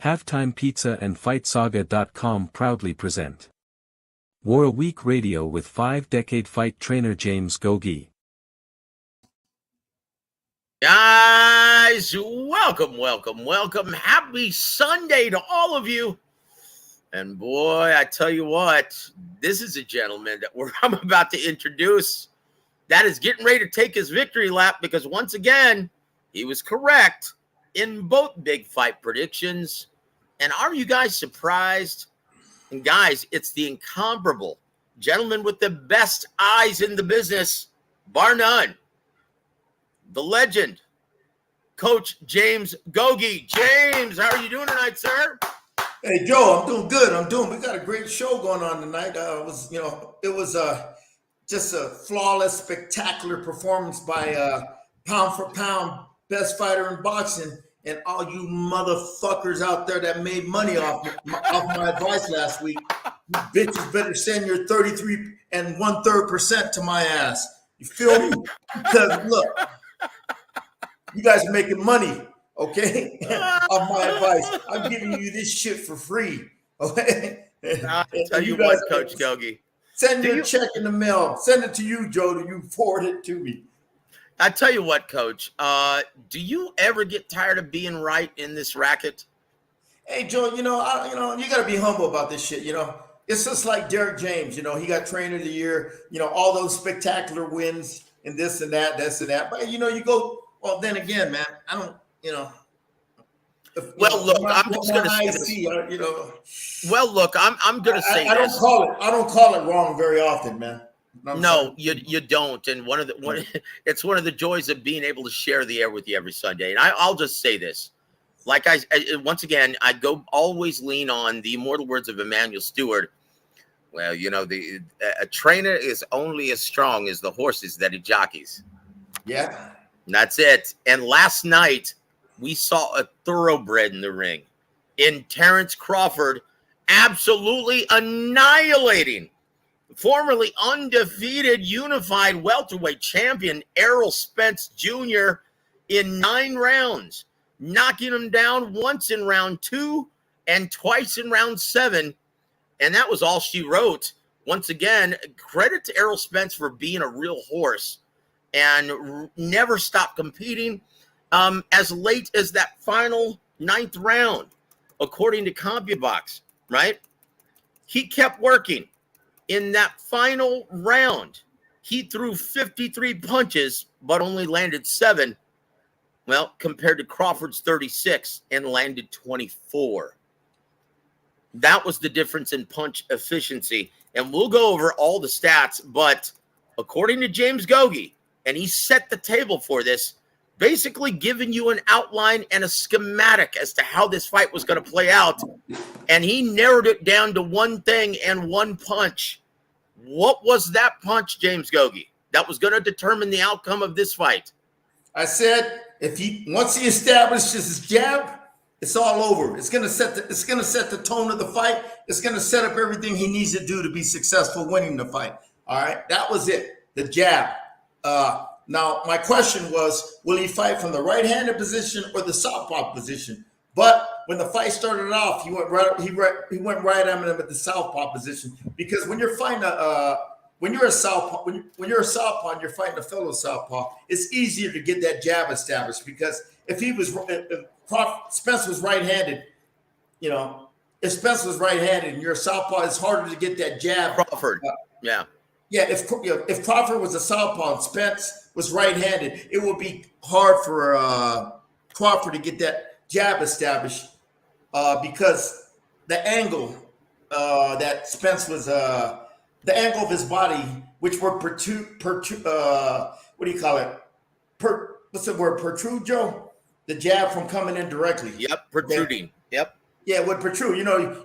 Halftime Pizza and FightSaga.com proudly present War Week Radio with 5-decade fight trainer James Gogue. Guys, welcome. Happy Sunday to all of you. And boy, I tell you what, this is a gentleman that I'm about to introduce that is getting ready to take his victory lap because once again, he was correct in both big fight predictions. And are you guys surprised? And guys, it's the incomparable gentleman with the best eyes in the business, bar none. The legend, Coach James Gogue. James, how are you doing tonight, sir? Hey, Joe, I'm doing good. We got a great show going on tonight. It was just a flawless, spectacular performance by pound for pound best fighter in boxing. And all you motherfuckers out there that made money off my advice last week, you bitches better send your 33 1/3% to my ass. You feel me? Because look, you guys are making money, okay? Off my advice. I'm giving you this shit for free, okay? I'll tell you what, Coach Gogue. Send your check in the mail. Send it to you, Joe. You forward it to me. I tell you what, Coach. Do you ever get tired of being right in this racket? Hey, Joe. You got to be humble about this shit. It's just like Derek James. He got Trainer of the Year. All those spectacular wins and this and that. But you go. Well, then again, man, I don't. Well, look, I'm just going to say. Well, look, I'm going to say. I don't call it wrong very often, man. No, you don't. And it's one of the joys of being able to share the air with you every Sunday. And I'll just say this, like once again, I always lean on the immortal words of Emmanuel Stewart. Well, a trainer is only as strong as the horses that he jockeys. Yeah, and that's it. And last night we saw a thoroughbred in the ring in Terence Crawford, absolutely annihilating formerly undefeated unified welterweight champion Errol Spence Jr. in 9 rounds, knocking him down once in round 2 and twice in round 7. And that was all she wrote. Once again, credit to Errol Spence for being a real horse and never stopped competing as late as that final 9th round, according to CompuBox, right? He kept working. In that final round, he threw 53 punches, but only landed 7. Well, compared to Crawford's 36 and landed 24. That was the difference in punch efficiency. And we'll go over all the stats, but according to James Gogue, and he set the table for this, basically giving you an outline and a schematic as to how this fight was going to play out. And he narrowed it down to one thing and one punch. What was that punch, James Gogue, that was going to determine the outcome of this fight? I said, once he establishes his jab, it's all over. It's going to set the tone of the fight. It's going to set up everything he needs to do to be successful winning the fight. All right, that was it. The jab. Now, my question was, will he fight from the right-handed position or the southpaw position? But when the fight started off, he went right at him at the southpaw position because when you're fighting when you're a southpaw and you're fighting a fellow southpaw, it's easier to get that jab established because if Spence was right-handed, if Spence was right-handed and you're a southpaw, it's harder to get that jab. Crawford, yeah. Yeah, if Crawford was a southpaw and Spence was right-handed, it would be hard for Crawford to get that jab established because the angle that Spence was the angle of his body, which were what do you call it? What's the word? Protrude, Joe? The jab from coming in directly. Yep, protruding. Okay. Yep. Yeah, it would protrude.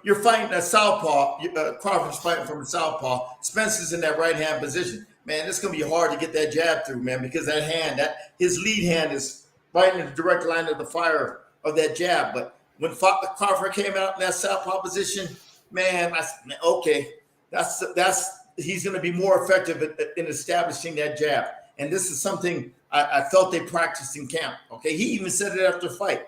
You're fighting a southpaw. Crawford's fighting from a southpaw. Spence is in that right hand position. Man, it's gonna be hard to get that jab through, man, because his lead hand is right in the direct line of the fire of that jab. But when Crawford came out in that southpaw position, man, okay, he's going to be more effective in establishing that jab. And this is something I felt they practiced in camp. Okay, he even said it after the fight.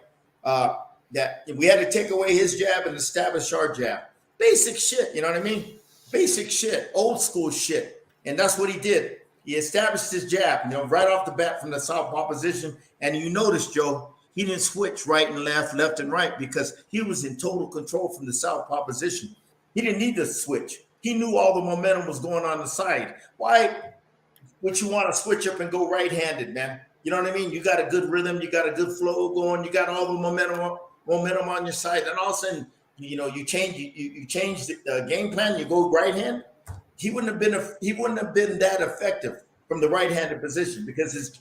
that we had to take away his jab and establish our jab. Basic shit, you know what I mean? Basic shit, old school shit. And that's what he did. He established his jab, right off the bat from the southpaw position. And you notice, Joe, he didn't switch right and left and right, because he was in total control from the southpaw position. He didn't need to switch. He knew all the momentum was going on the side. Why would you want to switch up and go right-handed, man? You know what I mean? You got a good rhythm, you got a good flow going, you got all the momentum on your side, and all of a sudden, you change the game plan. You go right-hand. He wouldn't have been that effective from the right-handed position, because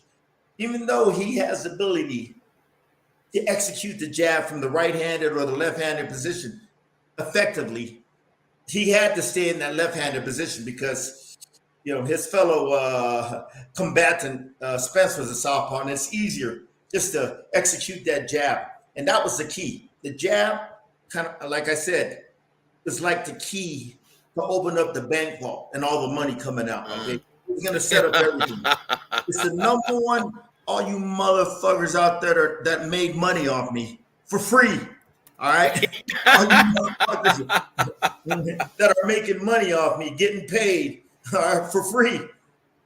even though he has the ability to execute the jab from the right-handed or the left-handed position effectively, he had to stay in that left-handed position because his fellow combatant Spence was a southpaw, and it's easier just to execute that jab. And that was the key. The jab, kind of like I said, is like the key to open up the bank vault and all the money coming out. Okay, he's gonna set up everything. It's the number one. All you motherfuckers out there that made money off me for free. All right, all you motherfuckers that are making money off me, getting paid for free.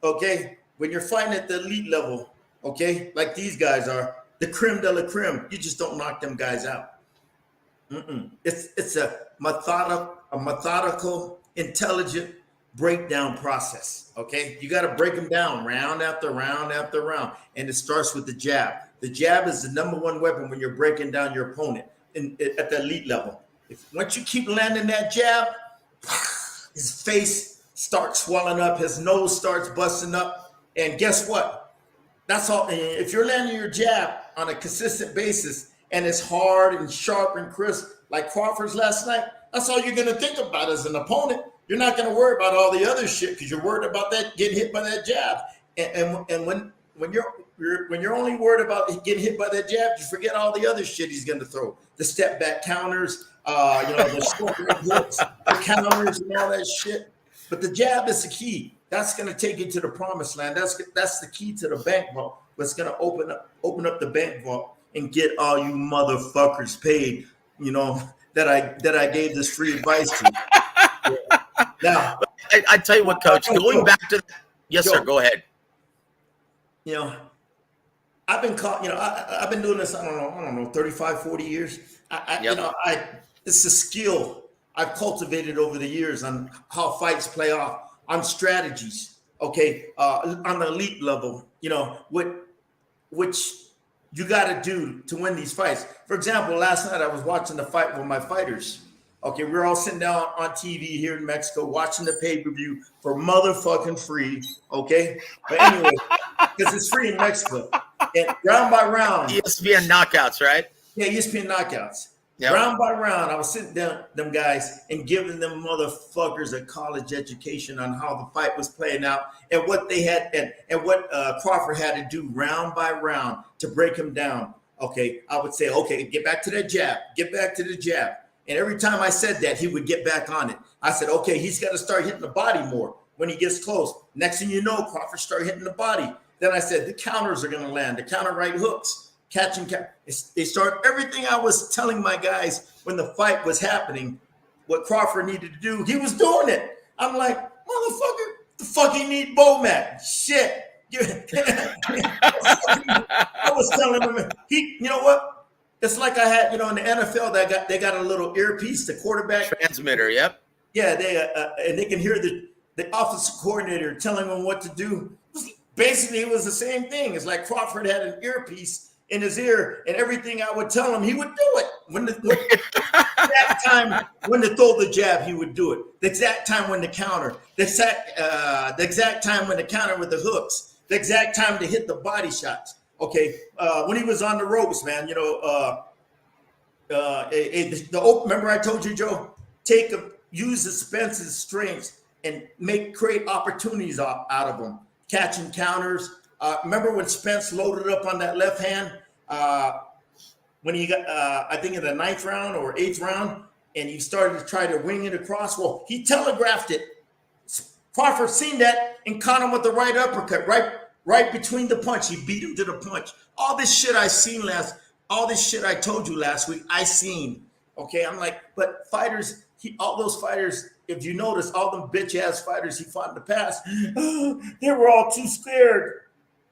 Okay, when you're fighting at the elite level, okay, like these guys are, the creme de la creme, you just don't knock them guys out. It's a methodical, intelligent breakdown process. Okay, you got to break them down round after round after round, and it starts with the jab. The jab is the number one weapon when you're breaking down your opponent at the elite level. Once you keep landing that jab, his face starts swelling up, his nose starts busting up, and guess what? That's all. If you're landing your jab on a consistent basis and it's hard and sharp and crisp like Crawford's last night, that's all you're going to think about as an opponent. You're not going to worry about all the other shit because you're worried about that getting hit by that jab. And when you're only worried about getting hit by that jab, you forget all the other shit he's going to throw. The step back counters, the short hooks, the counters, and all that shit. But the jab is the key. That's going to take you to the promised land. That's the key to the bank vault. What's going to open up the bank vault and get all you motherfuckers paid, that I gave this free advice to. Yeah. Now, I tell you what, Coach, going back to sir, go ahead. I've been caught, I've been doing this, I don't know, 35, 40 years. It's a skill I've cultivated over the years on how fights play off, on strategies, okay, on the elite level, which you got to do to win these fights. For example, last night I was watching the fight with my fighters. Okay, we're all sitting down on TV here in Mexico watching the pay-per-view for motherfucking free, okay? But anyway, because it's free in Mexico. And round by round. ESPN knockouts, right? Yeah, ESPN knockouts. Yep. Round by round, I was sitting down them guys and giving them motherfuckers a college education on how the fight was playing out and what they had and what Crawford had to do round by round to break him down. Okay, I would say, okay, get back to that jab, get back to the jab. And every time I said that, he would get back on it. I said, okay, he's got to start hitting the body more when he gets close. Next thing you know, Crawford started hitting the body. Then I said, the counters are going to land, the counter right hooks, catching. They start everything I was telling my guys when the fight was happening, what Crawford needed to do, he was doing it. I'm like, motherfucker, the fuck you need Bomac? Shit. I was telling him, you know what? It's like I had, in the NFL, they got a little earpiece, the quarterback transmitter. Yep. Yeah, they can hear the offensive coordinator telling them what to do. Basically, it was the same thing. It's like Crawford had an earpiece in his ear, and everything I would tell him, he would do it. When the exact time when to throw the jab, he would do it. The exact time when to counter, the exact time when to counter with the hooks, the exact time to hit the body shots. Okay, when he was on the ropes, man, remember I told you, Joe, use the Spence's strengths and create opportunities out of them, catching counters. Remember when Spence loaded up on that left hand when he got, I think in the 9th round or 8th round, and he started to try to wing it across. Well, he telegraphed it. Crawford seen that and caught him with the right uppercut, right between the punch. He beat him to the punch. All this shit I seen all this shit I told you last week, I seen. Okay, I'm like, but fighters, all those fighters, if you notice, all them bitch ass fighters he fought in the past, they were all too scared.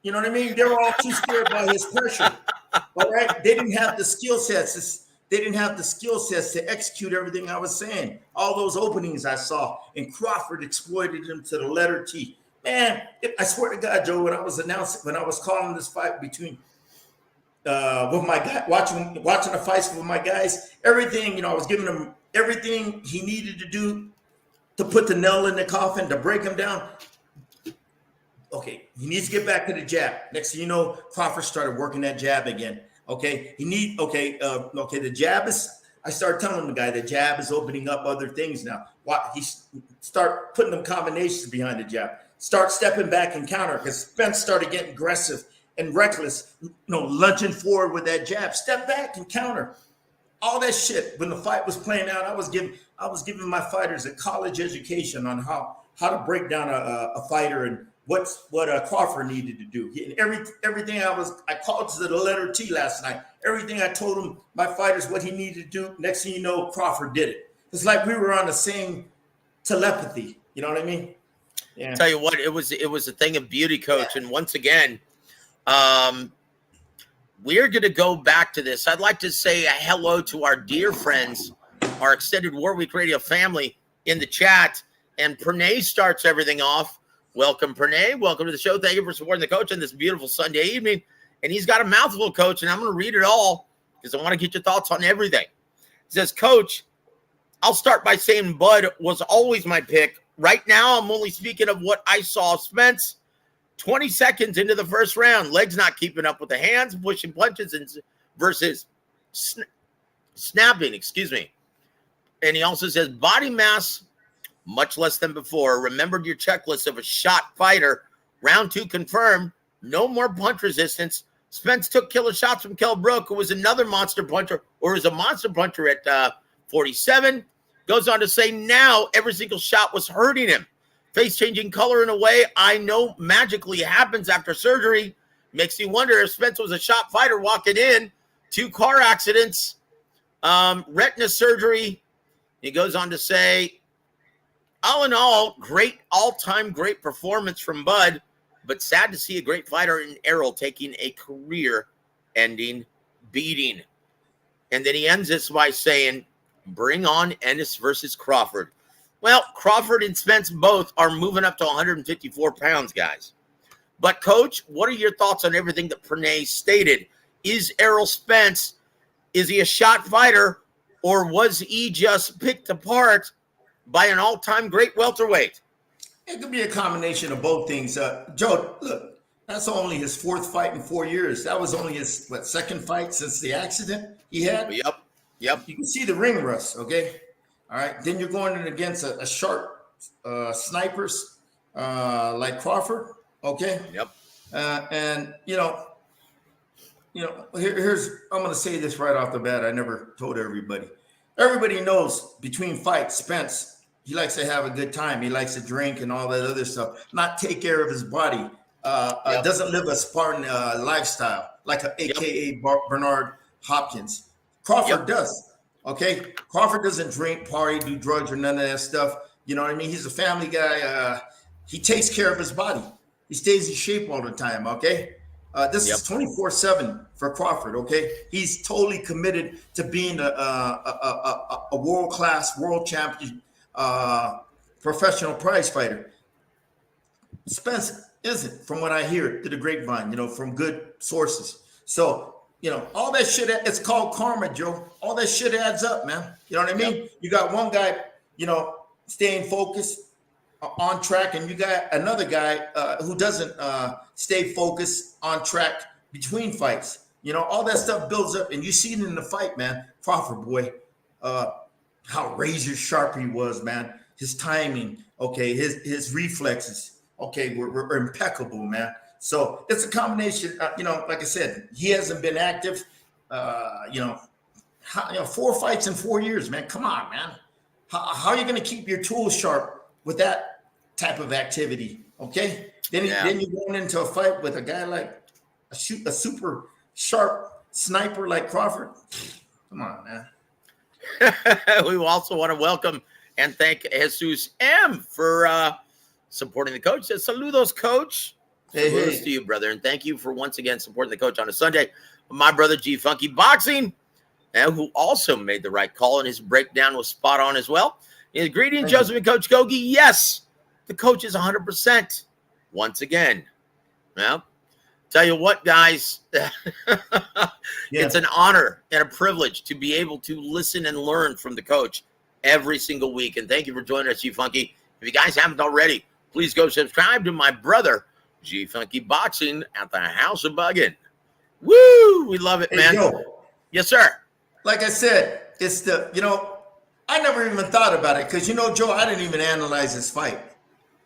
You know what I mean? They were all too scared by his pressure. All right, they didn't have the skill sets. They didn't have the skill sets to execute everything I was saying. All those openings I saw, and Crawford exploited them to the letter T. Man, I swear to God, Joe, when I was calling this fight between with my guy, watching the fights with my guys, everything, you know, I was giving him everything he needed to do to put the nail in the coffin, to break him down. Okay, he needs to get back to the jab. Next thing you know, Crawford started working that jab again. Okay, the jab is, I started telling the guy the jab is opening up other things now. He start putting them combinations behind the jab. Start stepping back and counter, because Spence started getting aggressive and reckless, lunging forward with that jab. Step back and counter. All that shit. When the fight was playing out, I was giving my fighters a college education on how to break down a fighter and what Crawford needed to do. Everything I called to the letter T last night. Everything I told him, my fighters, what he needed to do. Next thing you know, Crawford did it. It's like we were on the same telepathy. You know what I mean? Yeah. Tell you what, it was a thing of beauty, Coach. And once again, we're going to go back to this. I'd like to say a hello to our dear friends, our extended War Week Radio family in the chat. And Pranay starts everything off. Welcome, Pranay. Welcome to the show. Thank you for supporting the coach on this beautiful Sunday evening. And he's got a mouthful, Coach, and I'm going to read it all because I want to get your thoughts on everything. It says, Coach, I'll start by saying Bud was always my pick. Right now, I'm only speaking of what I saw. Spence, 20 seconds into the first round, legs not keeping up with the hands, pushing punches versus snapping, And he also says body mass, much less than before. Remembered your checklist of a shot fighter. Round 2 confirmed. No more punch resistance. Spence took killer shots from Kell Brook, who was another monster puncher, or is a monster puncher at 47. Goes on to say now every single shot was hurting him. Face changing color in a way I know magically happens after surgery. Makes you wonder if Spence was a shot fighter walking in. 2 car accidents, retina surgery. He goes on to say, all in all, all-time great performance from Bud, but sad to see a great fighter in Errol taking a career-ending beating. And then he ends this by saying, bring on Ennis versus Crawford. Well, Crawford and Spence both are moving up to 154 pounds, guys. But, Coach, what are your thoughts on everything that Pranay stated? Is Errol Spence, is he a shot fighter, or was he just picked apart by an all-time great welterweight? It could be a combination of both things. Joe, look, that's only his 4th fight in 4 years. That was only his, second fight since the accident he had? Yep. You can see the ring rust, okay? All right. Then you're going in against a sharp snipers like Crawford, okay? Yep. And, here's, I'm going to say this right off the bat. I never told everybody. Everybody knows between fights, Spence, he likes to have a good time. He likes to drink and all that other stuff, not take care of his body. Doesn't live a Spartan lifestyle like AKA Bernard Hopkins. Crawford does, okay? Crawford doesn't drink, party, do drugs, or none of that stuff. You know what I mean? He's a family guy. He takes care of his body. He stays in shape all the time, okay? This is 24/7 for Crawford, okay? He's totally committed to being a world-class, world champion, professional prize fighter. Spence isn't, from what I hear through the grapevine, from good sources. So, all that shit, it's called karma, Joe. All that shit adds up, man. You know what I mean? Yep. You got one guy, staying focused, on track, and you got another guy who doesn't stay focused, on track between fights. All that stuff builds up, and you see it in the fight, man. Crawford, boy, how razor sharp he was, man. His timing, okay, his reflexes, okay, were impeccable, man. So it's a combination. Like I said, he hasn't been active. 4 fights in 4 years, man. Come on, man. How are you going to keep your tools sharp with that type of activity? Okay. Then you're going into a fight with a guy like a super sharp sniper like Crawford. Come on, man. We also want to welcome and thank Jesus M for supporting the coach. Saludos, coach. Saludos to you, brother. And thank you for once again supporting the coach on a Sunday. My brother G Funky Boxing, who also made the right call, and his breakdown was spot on as well. His greeting, Joseph and Coach Gogue. Yes, the coach is 100%. Once again. Well, tell you what, guys, it's an honor and a privilege to be able to listen and learn from the coach every single week. And thank you for joining us, G Funky. If you guys haven't already, please go subscribe to my brother, G Funky Boxing, at the House of Buggin'. Woo! We love it, man. Yo, yes, sir. Like I said, it's the, I never even thought about it because, Joe, I didn't even analyze this fight.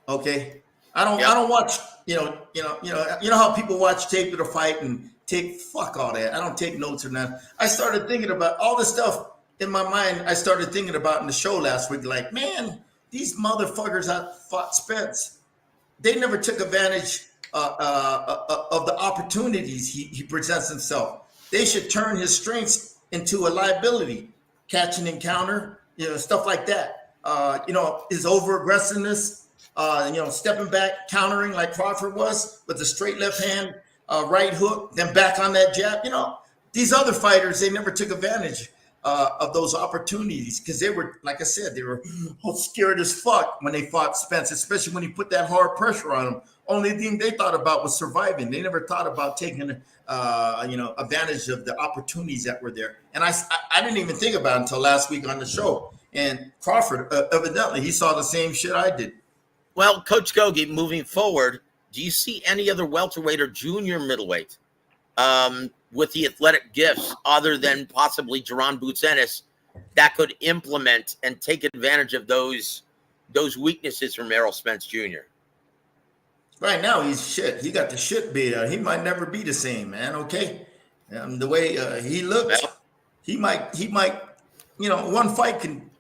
Okay. I don't watch, you know how people watch tape of the fight and fuck all that. I don't take notes or nothing. I started thinking about all the stuff in my mind. I started thinking about in the show last week, like, man, these motherfuckers that fought Spence, they never took advantage of the opportunities he presents himself. They should turn his strengths into a liability, catch and encounter, stuff like that. His over aggressiveness, stepping back, countering like Crawford was with the straight left hand, right hook, then back on that jab. These other fighters, they never took advantage of those opportunities because they were, like I said, they were scared as fuck when they fought Spence, especially when he put that hard pressure on them. Only thing they thought about was surviving. They never thought about taking, advantage of the opportunities that were there. And I didn't even think about it until last week on the show. And Crawford, evidently, he saw the same shit I did. Well, Coach Gogue, moving forward, do you see any other welterweight or junior middleweight with the athletic gifts other than possibly Jaron Boots Ennis that could implement and take advantage of those weaknesses from Errol Spence Jr.? Right now, he's shit. He got the shit beat out. He might never be the same, man. Okay, the way he looks, he might. One fight can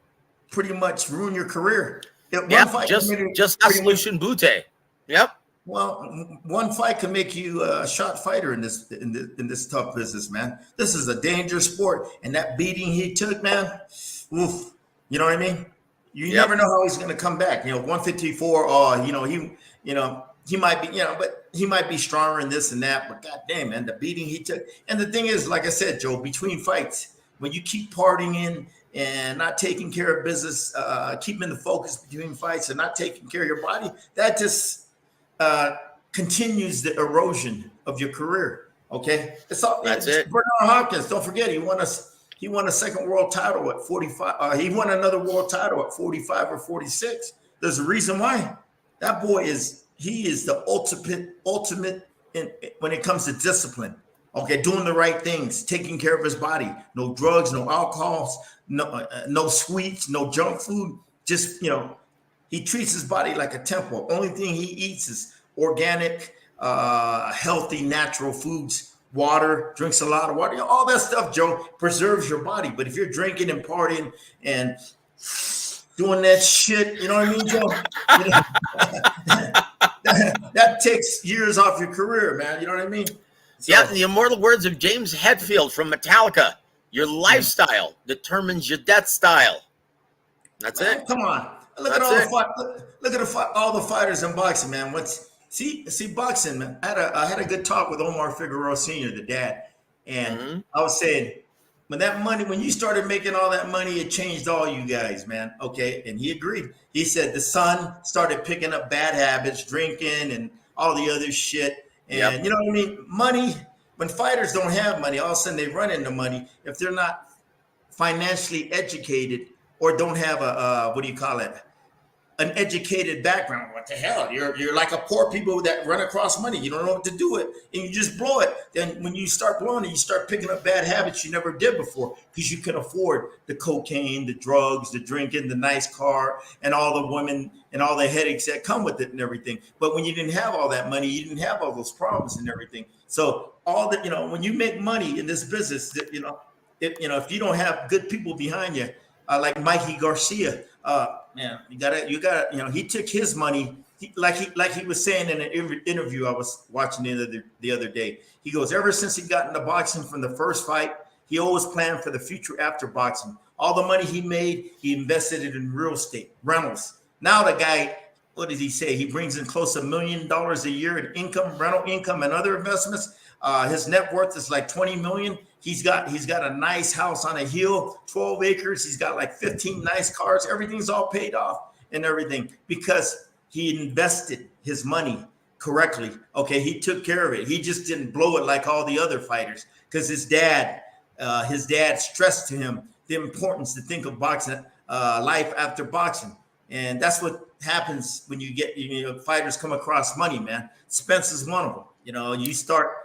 pretty much ruin your career. Just Solution Butte. Yep. Well, one fight can make you a shot fighter in this tough business, man. This is a dangerous sport, and that beating he took, man. Oof. You know what I mean? You never know how he's going to come back. 154. He might be, but he might be stronger in this and that. But goddamn, man, the beating he took. And the thing is, like I said, Joe, between fights, when you keep partying and not taking care of business, keeping the focus between fights and not taking care of your body, that just continues the erosion of your career. Okay, that's it. Bernard Hopkins, don't forget, he won a second world title at 45. He won another world title at 45 or 46. There's a reason why. That boy is the ultimate when it comes to discipline. Okay, doing the right things, taking care of his body, no drugs, no alcohols, no sweets, no junk food. Just, he treats his body like a temple. Only thing he eats is organic, healthy, natural foods, water, drinks a lot of water. All that stuff, Joe, preserves your body. But if you're drinking and partying and doing that shit, you know what I mean, Joe? That takes years off your career, man. You know what I mean? So, yeah, the immortal words of James Hetfield from Metallica: "Your lifestyle determines your death style." That's it. Come on, look at all the fighters in boxing, man. See boxing, man. I had a good talk with Omar Figueroa Sr., the dad, and I was saying, when you started making all that money, it changed all you guys, man. Okay, and he agreed. He said the son started picking up bad habits, drinking, and all the other shit. And you know what I mean? Money, when fighters don't have money, all of a sudden they run into money. If they're not financially educated or don't have an educated background, what the hell? You're like a poor people that run across money. You don't know what to do with it, and you just blow it. Then when you start blowing it, you start picking up bad habits you never did before because you can afford the cocaine, the drugs, the drinking, the nice car, and all the women and all the headaches that come with it and everything. But when you didn't have all that money, you didn't have all those problems and everything. So all that, when you make money in this business, if you don't have good people behind you, like Mikey Garcia. Man, you gotta, he took his money. Like he was saying in an interview I was watching the other day. He goes, ever since he got into boxing from the first fight, he always planned for the future after boxing. All the money he made, he invested it in real estate, rentals. Now the guy, what did he say? He brings in close to $1 million a year in income, rental income, and other investments. His net worth is like $20 million. He's got a nice house on a hill, 12 acres. He's got like 15 nice cars. Everything's all paid off and everything because he invested his money correctly. Okay, he took care of it. He just didn't blow it like all the other fighters because his dad stressed to him the importance to think of boxing, life after boxing. And that's what happens when you get, fighters come across money, man. Spence is one of them. You start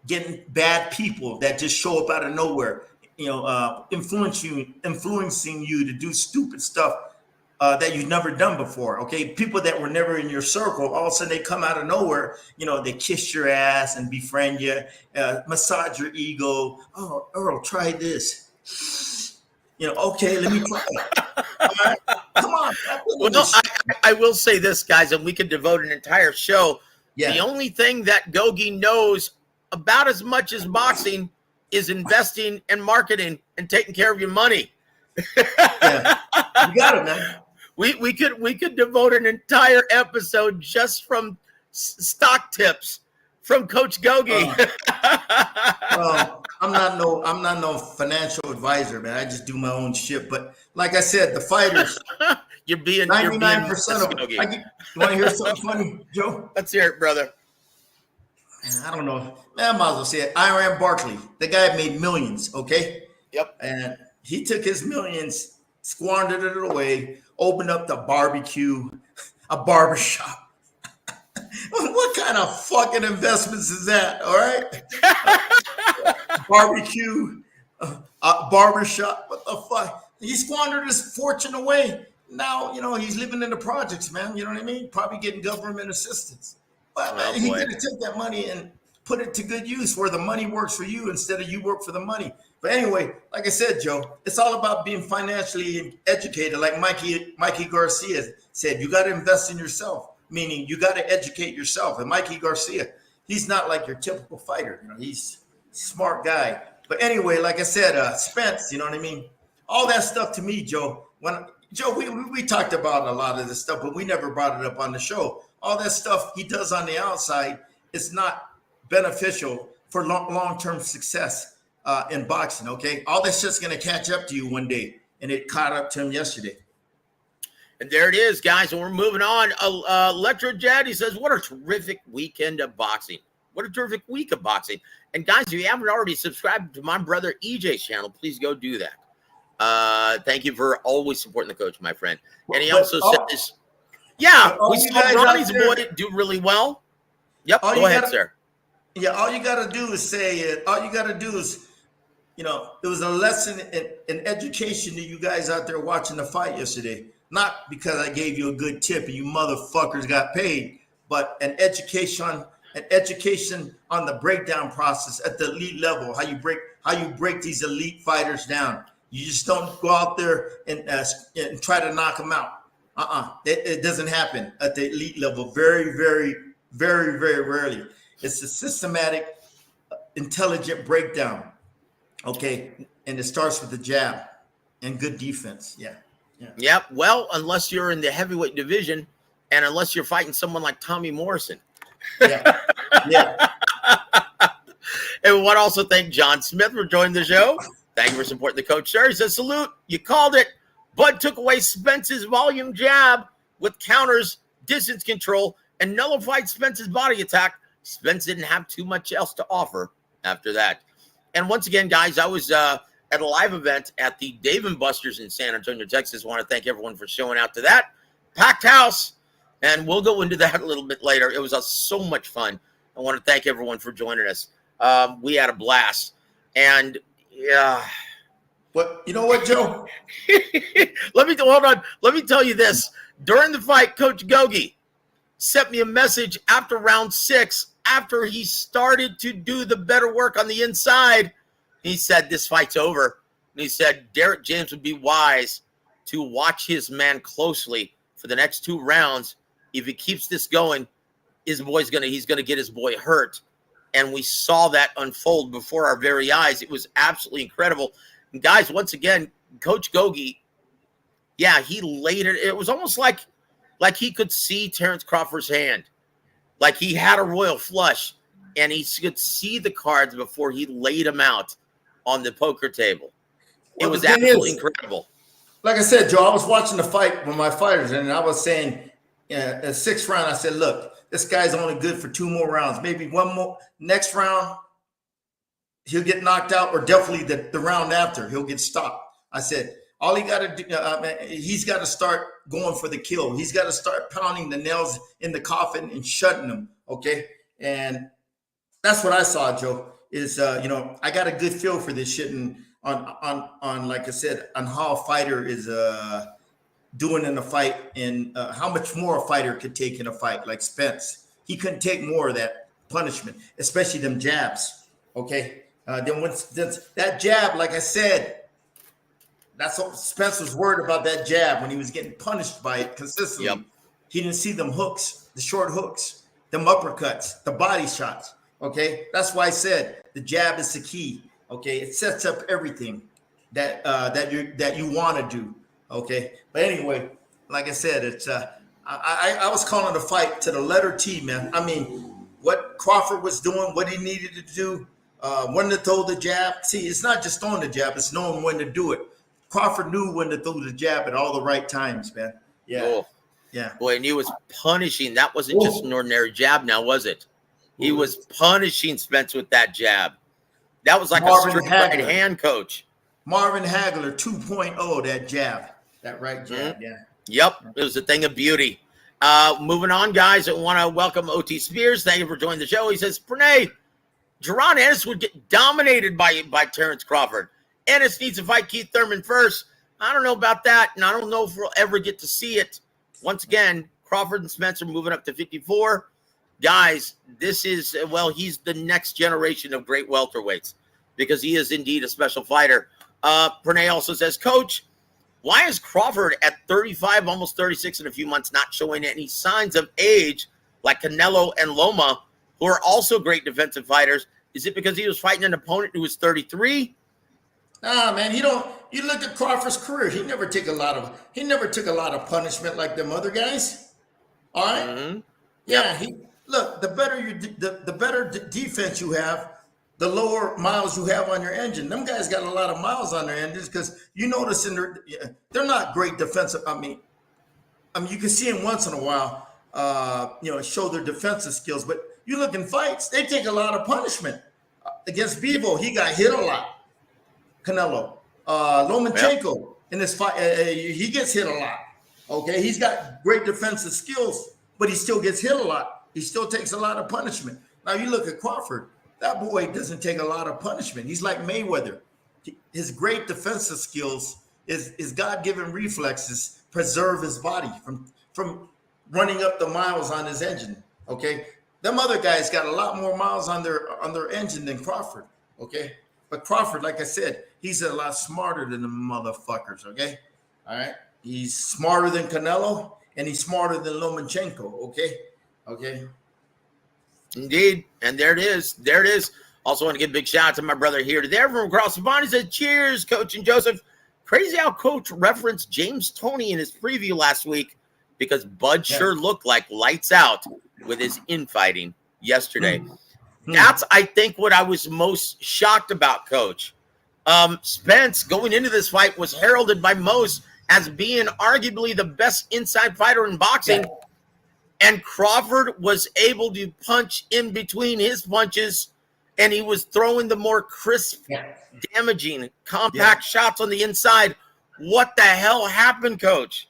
getting bad people that just show up out of nowhere, influencing you to do stupid stuff that you've never done before. Okay, people that were never in your circle, all of a sudden they come out of nowhere. They kiss your ass and befriend you, massage your ego. Oh, Earl, try this. Okay, let me try it. All right, come on. Well, I will say this, guys, and we could devote an entire show. Yeah. The only thing that Gogue knows about as much as boxing is investing and marketing and taking care of your money. Yeah, you got it, man. We could devote an entire episode just from stock tips from Coach Gogue. I'm not no financial advisor, man. I just do my own shit. But like I said, the fighters, you're being 99% of them. You want to hear something funny, Joe? Let's hear it, brother. I don't know. Man, I might as well say it. Iran Barkley, the guy made millions, okay? Yep. And he took his millions, squandered it away, opened up the barbecue, a barbershop. What kind of fucking investments is that, all right? Barbecue, barbershop, what the fuck? He squandered his fortune away. Now, he's living in the projects, man. You know what I mean? Probably getting government assistance. But man, he could have took that money and put it to good use where the money works for you instead of you work for the money. But anyway, like I said, Joe, it's all about being financially educated. Like Mikey Garcia said, you got to invest in yourself, meaning you got to educate yourself. And Mikey Garcia, he's not like your typical fighter. He's a smart guy. But anyway, like I said, Spence, you know what I mean? All that stuff to me, Joe, we talked about a lot of this stuff, but we never brought it up on the show. All that stuff he does on the outside is not beneficial for long-term success in boxing, okay? All that shit's going to catch up to you one day, and it caught up to him yesterday. And there it is, guys, and we're moving on. Electro Jaddy says, what a terrific weekend of boxing. What a terrific week of boxing. And, guys, if you haven't already subscribed to my brother EJ's channel, please go do that. Thank you for always supporting the coach, my friend. And he also said this. Yeah, we saw Ronnie's boy do really well. Yep, go ahead, sir. Yeah, all you got to do is say it. All you got to do is, it was a lesson in education to you guys out there watching the fight yesterday. Not because I gave you a good tip and you motherfuckers got paid, but an education on the breakdown process at the elite level, how you break these elite fighters down. You just don't go out there and try to knock them out. It doesn't happen at the elite level. Very, very, very, very rarely. It's a systematic, intelligent breakdown. Okay, and it starts with the jab and good defense. Yeah. Yep. Well, unless you're in the heavyweight division, and unless you're fighting someone like Tommy Morrison. Yeah. And we want to also thank John Smith for joining the show. Thank you for supporting the coach, sir. He says, salute. You called it. Bud took away Spence's volume jab with counters, distance control, and nullified Spence's body attack. Spence didn't have too much else to offer after that. And once again, guys, I was at a live event at the Dave & Buster's in San Antonio, Texas. I want to thank everyone for showing out to that. Packed house. And we'll go into that a little bit later. It was so much fun. I want to thank everyone for joining us. We had a blast. And yeah. But you know what, Joe? Hold on. Let me tell you this. During the fight, Coach Gogue sent me a message after round 6, after he started to do the better work on the inside. He said, this fight's over. And he said, Derek James would be wise to watch his man closely for the next 2 rounds. If he keeps this going, he's gonna get his boy hurt. And we saw that unfold before our very eyes. It was absolutely incredible. And guys, once again, Coach Gogue, yeah, he laid it. It was almost like he could see Terence Crawford's hand. Like he had a royal flush, and he could see the cards before he laid them out on the poker table. It was absolutely incredible. Like I said, Joe, I was watching the fight with my fighters, and I was saying, at 6th round, I said, look, this guy's only good for 2 more rounds. Maybe 1 more. Next round, he'll get knocked out, or definitely the round after, he'll get stopped. I said, all he got to do, he's got to start going for the kill. He's got to start pounding the nails in the coffin and shutting them, okay? And that's what I saw, Joe, is, I got a good feel for this shit. And on like I said, on how a fighter is doing in a fight, and how much more a fighter could take in a fight. Like Spence, he couldn't take more of that punishment, especially them jabs, okay? Then once that jab, like I said, that's what Spence was worried about, that jab, when he was getting punished by it consistently. Yep. He didn't see them hooks, the short hooks, them uppercuts, the body shots, okay? That's why I said the jab is the key, okay? It sets up everything that you want to do, okay? But anyway, like I said, it's I was calling the fight to the letter T, man. I mean, what Crawford was doing, what he needed to do, when to throw the jab. See, it's not just throwing the jab, it's knowing when to do it. Crawford knew when to throw the jab at all the right times, man. Yeah. Oh. Yeah. Boy, and he was punishing. That wasn't just an ordinary jab now, was it? He was punishing Spence with that jab. That was like Marvin a straight Hagler. right hand, Coach. Marvin Hagler 2.0, that jab. That right jab, yeah. Yep, it was a thing of beauty. Moving on, guys, I want to welcome O.T. Spears. Thank you for joining the show. He says, Pranay, Jaron Ennis would get dominated by Terence Crawford. Ennis needs to fight Keith Thurman first. I don't know about that, and I don't know if we'll ever get to see it. Once again, Crawford and Spence are moving up to 54. Guys, this is, well, he's the next generation of great welterweights because he is indeed a special fighter. Pranay also says, Coach, why is Crawford at 35, almost 36 in a few months, not showing any signs of age like Canelo and Loma, who are also great defensive fighters? Is it because he was fighting an opponent who was 33? Nah, man, you look at Crawford's career. He never took a lot of punishment like them other guys. All right? Mm-hmm. Yeah, the better defense you have, the lower miles you have on your engine. Them guys got a lot of miles on their engines because you notice they're not great defensive. I mean, you can see them once in a while, show their defensive skills. But you look in fights, they take a lot of punishment. Against Bevo, he got hit a lot. Canelo, Lomachenko in this fight, he gets hit a lot. Okay, he's got great defensive skills, but he still gets hit a lot. He still takes a lot of punishment. Now you look at Crawford. That boy doesn't take a lot of punishment. He's like Mayweather. His great defensive skills, his God-given reflexes preserve his body from running up the miles on his engine. Okay, them other guys got a lot more miles on their engine than Crawford. Okay, but Crawford, like I said, he's a lot smarter than the motherfuckers. Okay, all right. He's smarter than Canelo, and he's smarter than Lomachenko. Okay. Indeed. And there it is. There it is. Also want to give a big shout out to my brother here today from across the pond. He said, cheers, Coach and Joseph. Crazy how Coach referenced James Toney in his preview last week because Bud sure looked like lights out with his infighting yesterday. That's, I think, what I was most shocked about, Coach. Spence, going into this fight, was heralded by most as being arguably the best inside fighter in boxing. Yeah. And Crawford was able to punch in between his punches, and he was throwing the more crisp, damaging, compact shots on the inside. What the hell happened, Coach?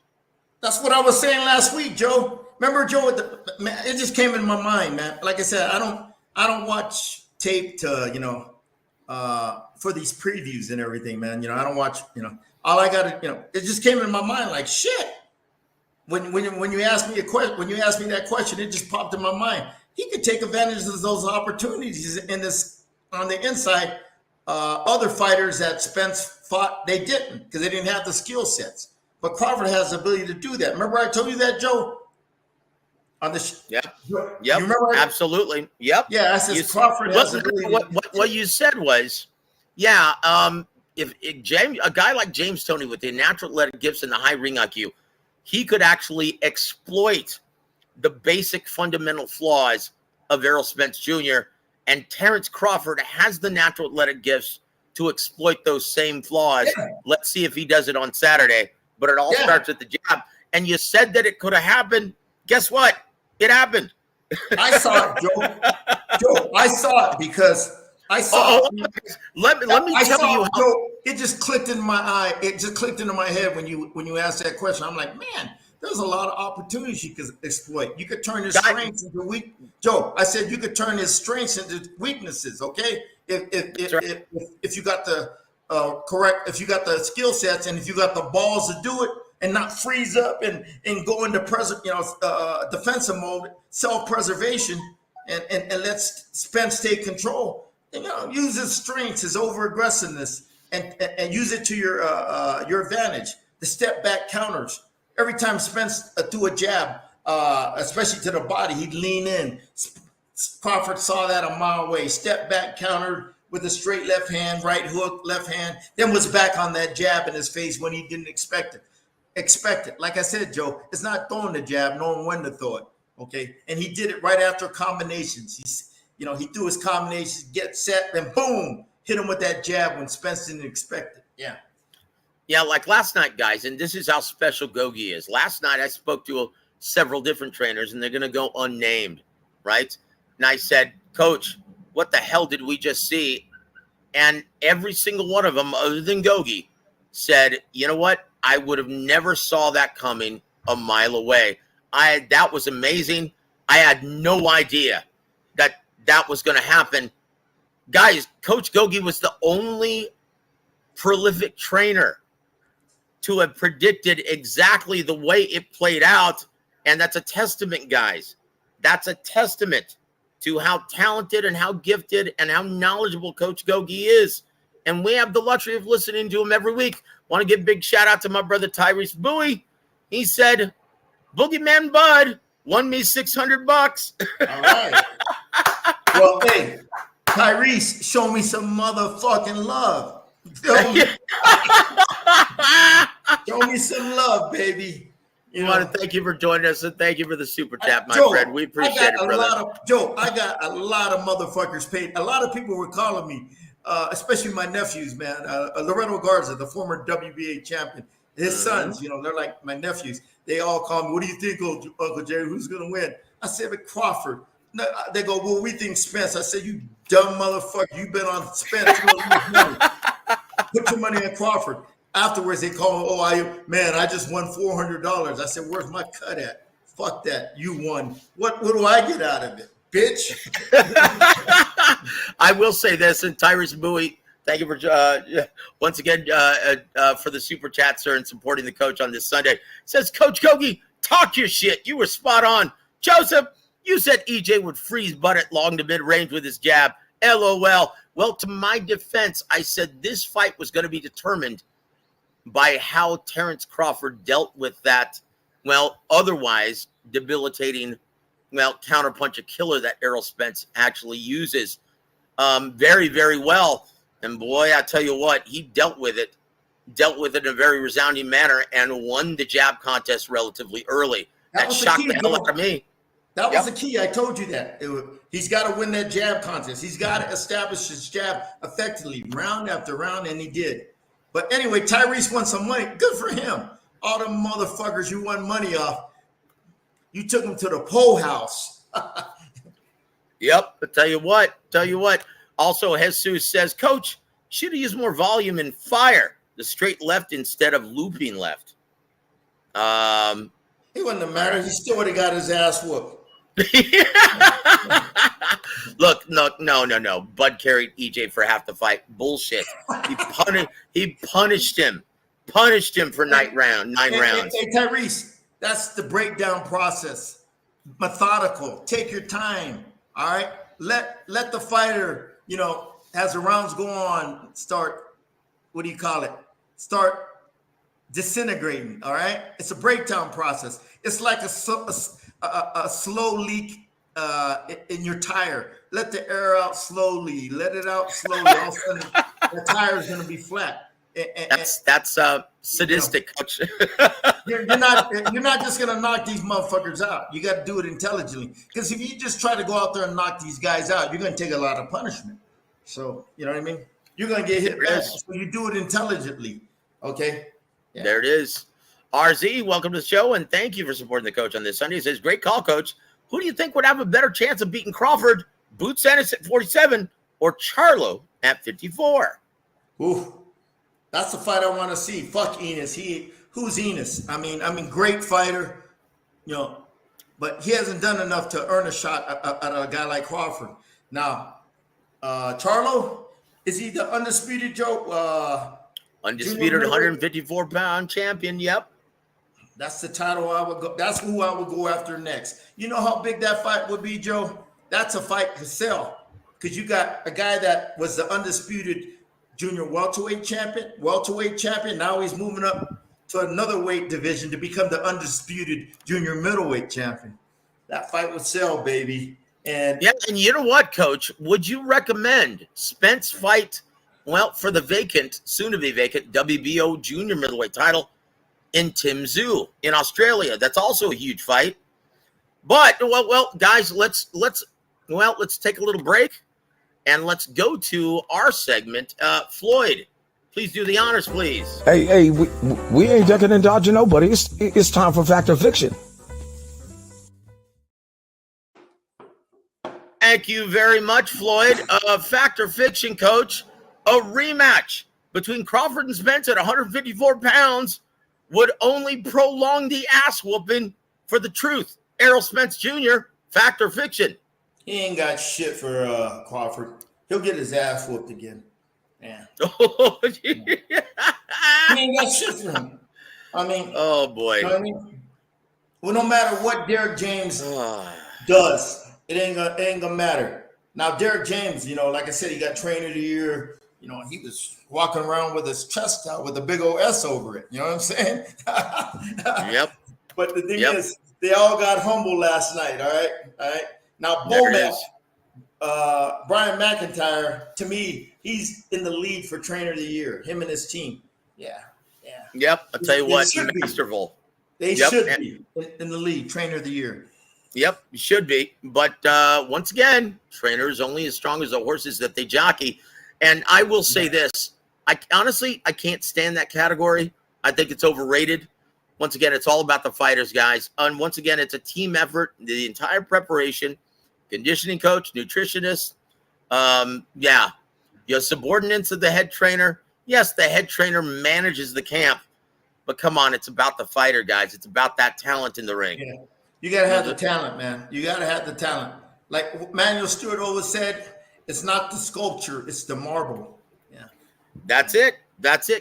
That's what I was saying last week, Joe. Remember, Joe? It just came in my mind, man. Like I said, I don't watch tape to for these previews and everything, man. I don't watch. All I got to it just came in my mind like shit. When you asked me that question, it just popped in my mind. He could take advantage of those opportunities on the inside. Other fighters that Spence fought, they didn't because they didn't have the skill sets. But Crawford has the ability to do that. Remember I told you that, Joe? On the Yep. you Yep. remember? Absolutely. Yep. Yeah, I said Crawford has the ability. What you said was, yeah, if James, a guy like James Toney with the natural athletic gifts and the high ring IQ, he could actually exploit the basic fundamental flaws of Errol Spence Jr. And Terence Crawford has the natural athletic gifts to exploit those same flaws. Yeah. Let's see if he does it on Saturday. But it all starts at the jab. And you said that it could have happened. Guess what? It happened. I saw it, Joe. Joe, I saw it because I saw. Let me tell you how. Joe, it just clicked in my eye. It just clicked into my head when you asked that question. I'm like, man, there's a lot of opportunities you could exploit. You could turn his strengths into weak. Joe, I said you could turn his strengths into weaknesses. Okay, if you got the correct, if you got the skill sets, and if you got the balls to do it, and not freeze up and go into defensive mode, self-preservation, and let Spence take control. And, use his strengths, his over-aggressiveness, and use it to your advantage. The step back counters. Every time Spence threw a jab, especially to the body, he'd lean in. Crawford saw that a mile away. Step back counter with a straight left hand, right hook, left hand, then was back on that jab in his face when he didn't expect it. Like I said, Joe, it's not throwing the jab, knowing when to throw it. Okay. And he did it right after combinations. He threw his combinations, get set, then boom, hit him with that jab when Spence didn't expect it. Yeah. Yeah, like last night, guys, and this is how special Gogue is. Last night I spoke to several different trainers, and they're going to go unnamed, right? And I said, Coach, what the hell did we just see? And every single one of them, other than Gogue, said, you know what? I would have never saw that coming a mile away. That was amazing. I had no idea that was going to happen. Guys, Coach Gogue was the only prolific trainer to have predicted exactly the way it played out. And that's a testament, guys. That's a testament to how talented and how gifted and how knowledgeable Coach Gogue is. And we have the luxury of listening to him every week. Want to give a big shout out to my brother Tyrese Bowie. He said, Boogeyman Bud won me $600. All right. Well, hey, Tyrese, show me some motherfucking love. Show me some love, baby. I want to thank you for joining us, and thank you for the super chat, my Joe, friend. We appreciate it, brother. Joe, I got a lot of motherfuckers paid. A lot of people were calling me. Especially my nephews, man. Loretto Garza, the former W.A.W champion, his sons, they're like my nephews. They all call me, what do you think, Uncle Jerry? Who's going to win? I said, but Crawford. No, they go, well, we think Spence. I said, you dumb motherfucker. You've been on Spence. Put your money on Crawford. Afterwards, they call me, I just won $400. I said, where's my cut at? Fuck that. You won. What do I get out of it? Bitch. I will say this, and Tyrese Bowie, thank you for once again for the super chat, sir, and supporting the coach on this Sunday. Says, Coach Gogue, talk your shit. You were spot on. Joseph, you said EJ would freeze butt at long to mid range with his jab. LOL. Well, to my defense, I said this fight was going to be determined by how Terence Crawford dealt with that, otherwise debilitating counterpunch killer that Errol Spence actually uses very, very well. And boy, I tell you what, he dealt with it in a very resounding manner and won the jab contest relatively early. That shocked the hell out of me. That was the key. I told you that. He's got to win that jab contest. He's got to establish his jab effectively, round after round, and he did. But anyway, Tyrese won some money. Good for him. All the motherfuckers you won money off, you took them to the pole house. Yep. But tell you what. Also, Jesus says, Coach, should have used more volume and fire the straight left instead of looping left. He wouldn't have mattered. He still would have got his ass whooped. Look, no. Bud carried EJ for half the fight. Bullshit. He punished him for 9 rounds. Hey, Tyrese, that's the breakdown process. Methodical. Take your time. All right. Let the fighter, as the rounds go on, start. What do you call it? Start disintegrating. All right, it's a breakdown process. It's like a slow leak in your tire. Let the air out slowly. Let it out slowly. All of a sudden, the tire is going to be flat. That's sadistic, coach. You're not just gonna knock these motherfuckers out. You got to do it intelligently. Because if you just try to go out there and knock these guys out, you're gonna take a lot of punishment. So you know what I mean. You're gonna get hit back. So you do it intelligently. Okay. Yeah. There it is. RZ, welcome to the show, and thank you for supporting the coach on this Sunday. He says, "Great call, coach. Who do you think would have a better chance of beating Crawford? Boots Ennis at 47 or Charlo at 54?" Ooh. That's the fight I want to see. Fuck Enos. Who's Enos? I mean, great fighter, but he hasn't done enough to earn a shot at a guy like Crawford. Now, Charlo, is he the undisputed Joe? Undisputed 154-pound champion. Yep. That's the title I would go. That's who I would go after next. You know how big that fight would be, Joe? That's a fight to sell because you got a guy that was the undisputed junior welterweight champion. Now he's moving up to another weight division to become the undisputed junior middleweight champion. That fight would sell, baby. And you know what, coach? Would you recommend Spence fight, for the soon to be vacant WBO junior middleweight title in Tim Zoo in Australia? That's also a huge fight. But guys, let's take a little break. And let's go to our segment. Floyd, please do the honors, please. Hey, we ain't ducking and dodging nobody. It's time for Fact or Fiction. Thank you very much, Floyd. Fact or Fiction, coach. A rematch between Crawford and Spence at 154 pounds would only prolong the ass whooping for the truth. Errol Spence Jr., Fact or Fiction? He ain't got shit for Crawford. He'll get his ass whooped again. Yeah. He ain't got shit for him. I mean, oh boy. You know what I mean? Well, no matter what Derek James does, it ain't gonna matter. Now, Derek James, like I said, he got Trainer of the Year. He was walking around with his chest out with a big old S over it. You know what I'm saying? Yep. But the thing is, they all got humble last night. All right. Now, Brian McIntyre, to me, he's in the lead for Trainer of the Year. Him and his team. Yeah. Yep. I'll tell you what, masterful. They should be in the lead, Trainer of the Year. Yep, should be. But once again, trainers only as strong as the horses that they jockey. And I will say this. I can't stand that category. I think it's overrated. Once again, it's all about the fighters, guys. And once again, it's a team effort. The entire preparation, conditioning coach, nutritionist, your subordinates of the head trainer. Yes, the head trainer manages the camp, but come on, it's about the fighter, guys. It's about that talent in the ring. Yeah. You got to have the talent, man. You got to have the talent. Like Manuel Stewart always said, it's not the sculpture, it's the marble. Yeah. That's it,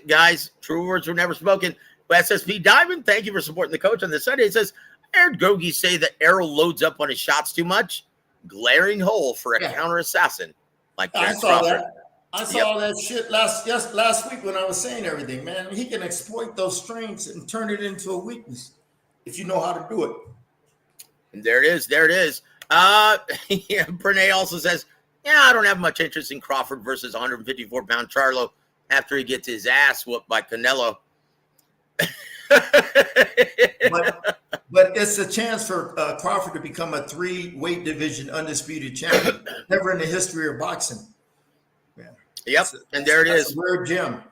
guys. True words were never spoken. SSP Diamond, thank you for supporting the coach on this Sunday. It says, I heard Gogue say that Errol loads up on his shots too much. Glaring hole for a counter assassin like Terence Crawford. I saw that shit last week when I was saying everything, man. He can exploit those strengths and turn it into a weakness if you know how to do it. And there it is. Pranay also says, I don't have much interest in Crawford versus 154-pound Charlo after he gets his ass whooped by Canelo. but it's a chance for Crawford to become a 3-weight division undisputed champion. Never in the history of boxing. Yeah. Yep, and there it is. A rare gem.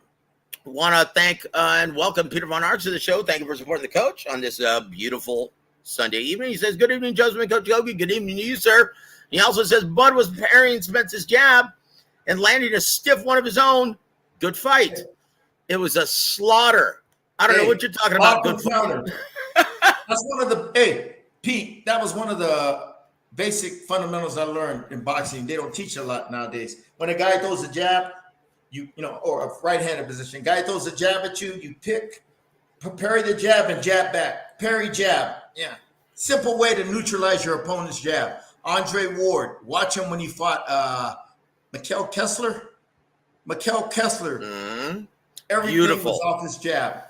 Want to thank and welcome Peter Von Arx to the show. Thank you for supporting the coach on this beautiful Sunday evening. He says, good evening, Joseph, Coach Gogue. Good evening to you, sir. He also says, Bud was parrying Spence's jab and landing a stiff one of his own. Good fight. It was a slaughter. I don't know what you're talking about. Good fight. That's one of the, Pete, that was one of the basic fundamentals I learned in boxing. They don't teach a lot nowadays. When a guy throws a jab, or a right-handed position, guy throws a jab at you, you parry the jab and jab back. Parry jab. Yeah. Simple way to neutralize your opponent's jab. Andre Ward, watch him when he fought Mikkel Kessler. Mm-hmm. Everything was off his jab.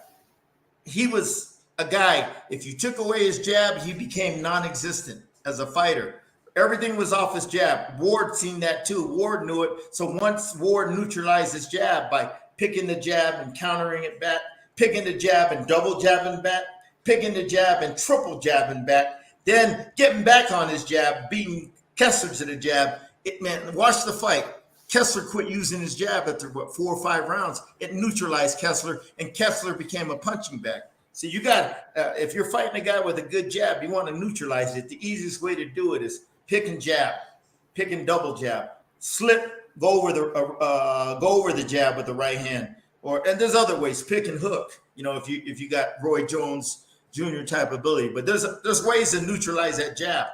he was a guy, if you took away his jab, he became non-existent as a fighter. Everything was off his jab. Ward seen that too. Ward knew it. So once Ward neutralized his jab by picking the jab and countering it back, picking the jab and double jabbing back, picking the jab and triple jabbing back, then getting back on his jab, beating Kessler to the jab, it meant, watch the fight. Kessler quit using his jab after 4 or 5 rounds. It neutralized Kessler, and Kessler became a punching bag. So you got, if you're fighting a guy with a good jab, you want to neutralize it. The easiest way to do it is pick and jab, pick and double jab, slip, go over the jab with the right hand, and there's other ways, pick and hook. You know, if you got Roy Jones Jr. type ability, but there's ways to neutralize that jab.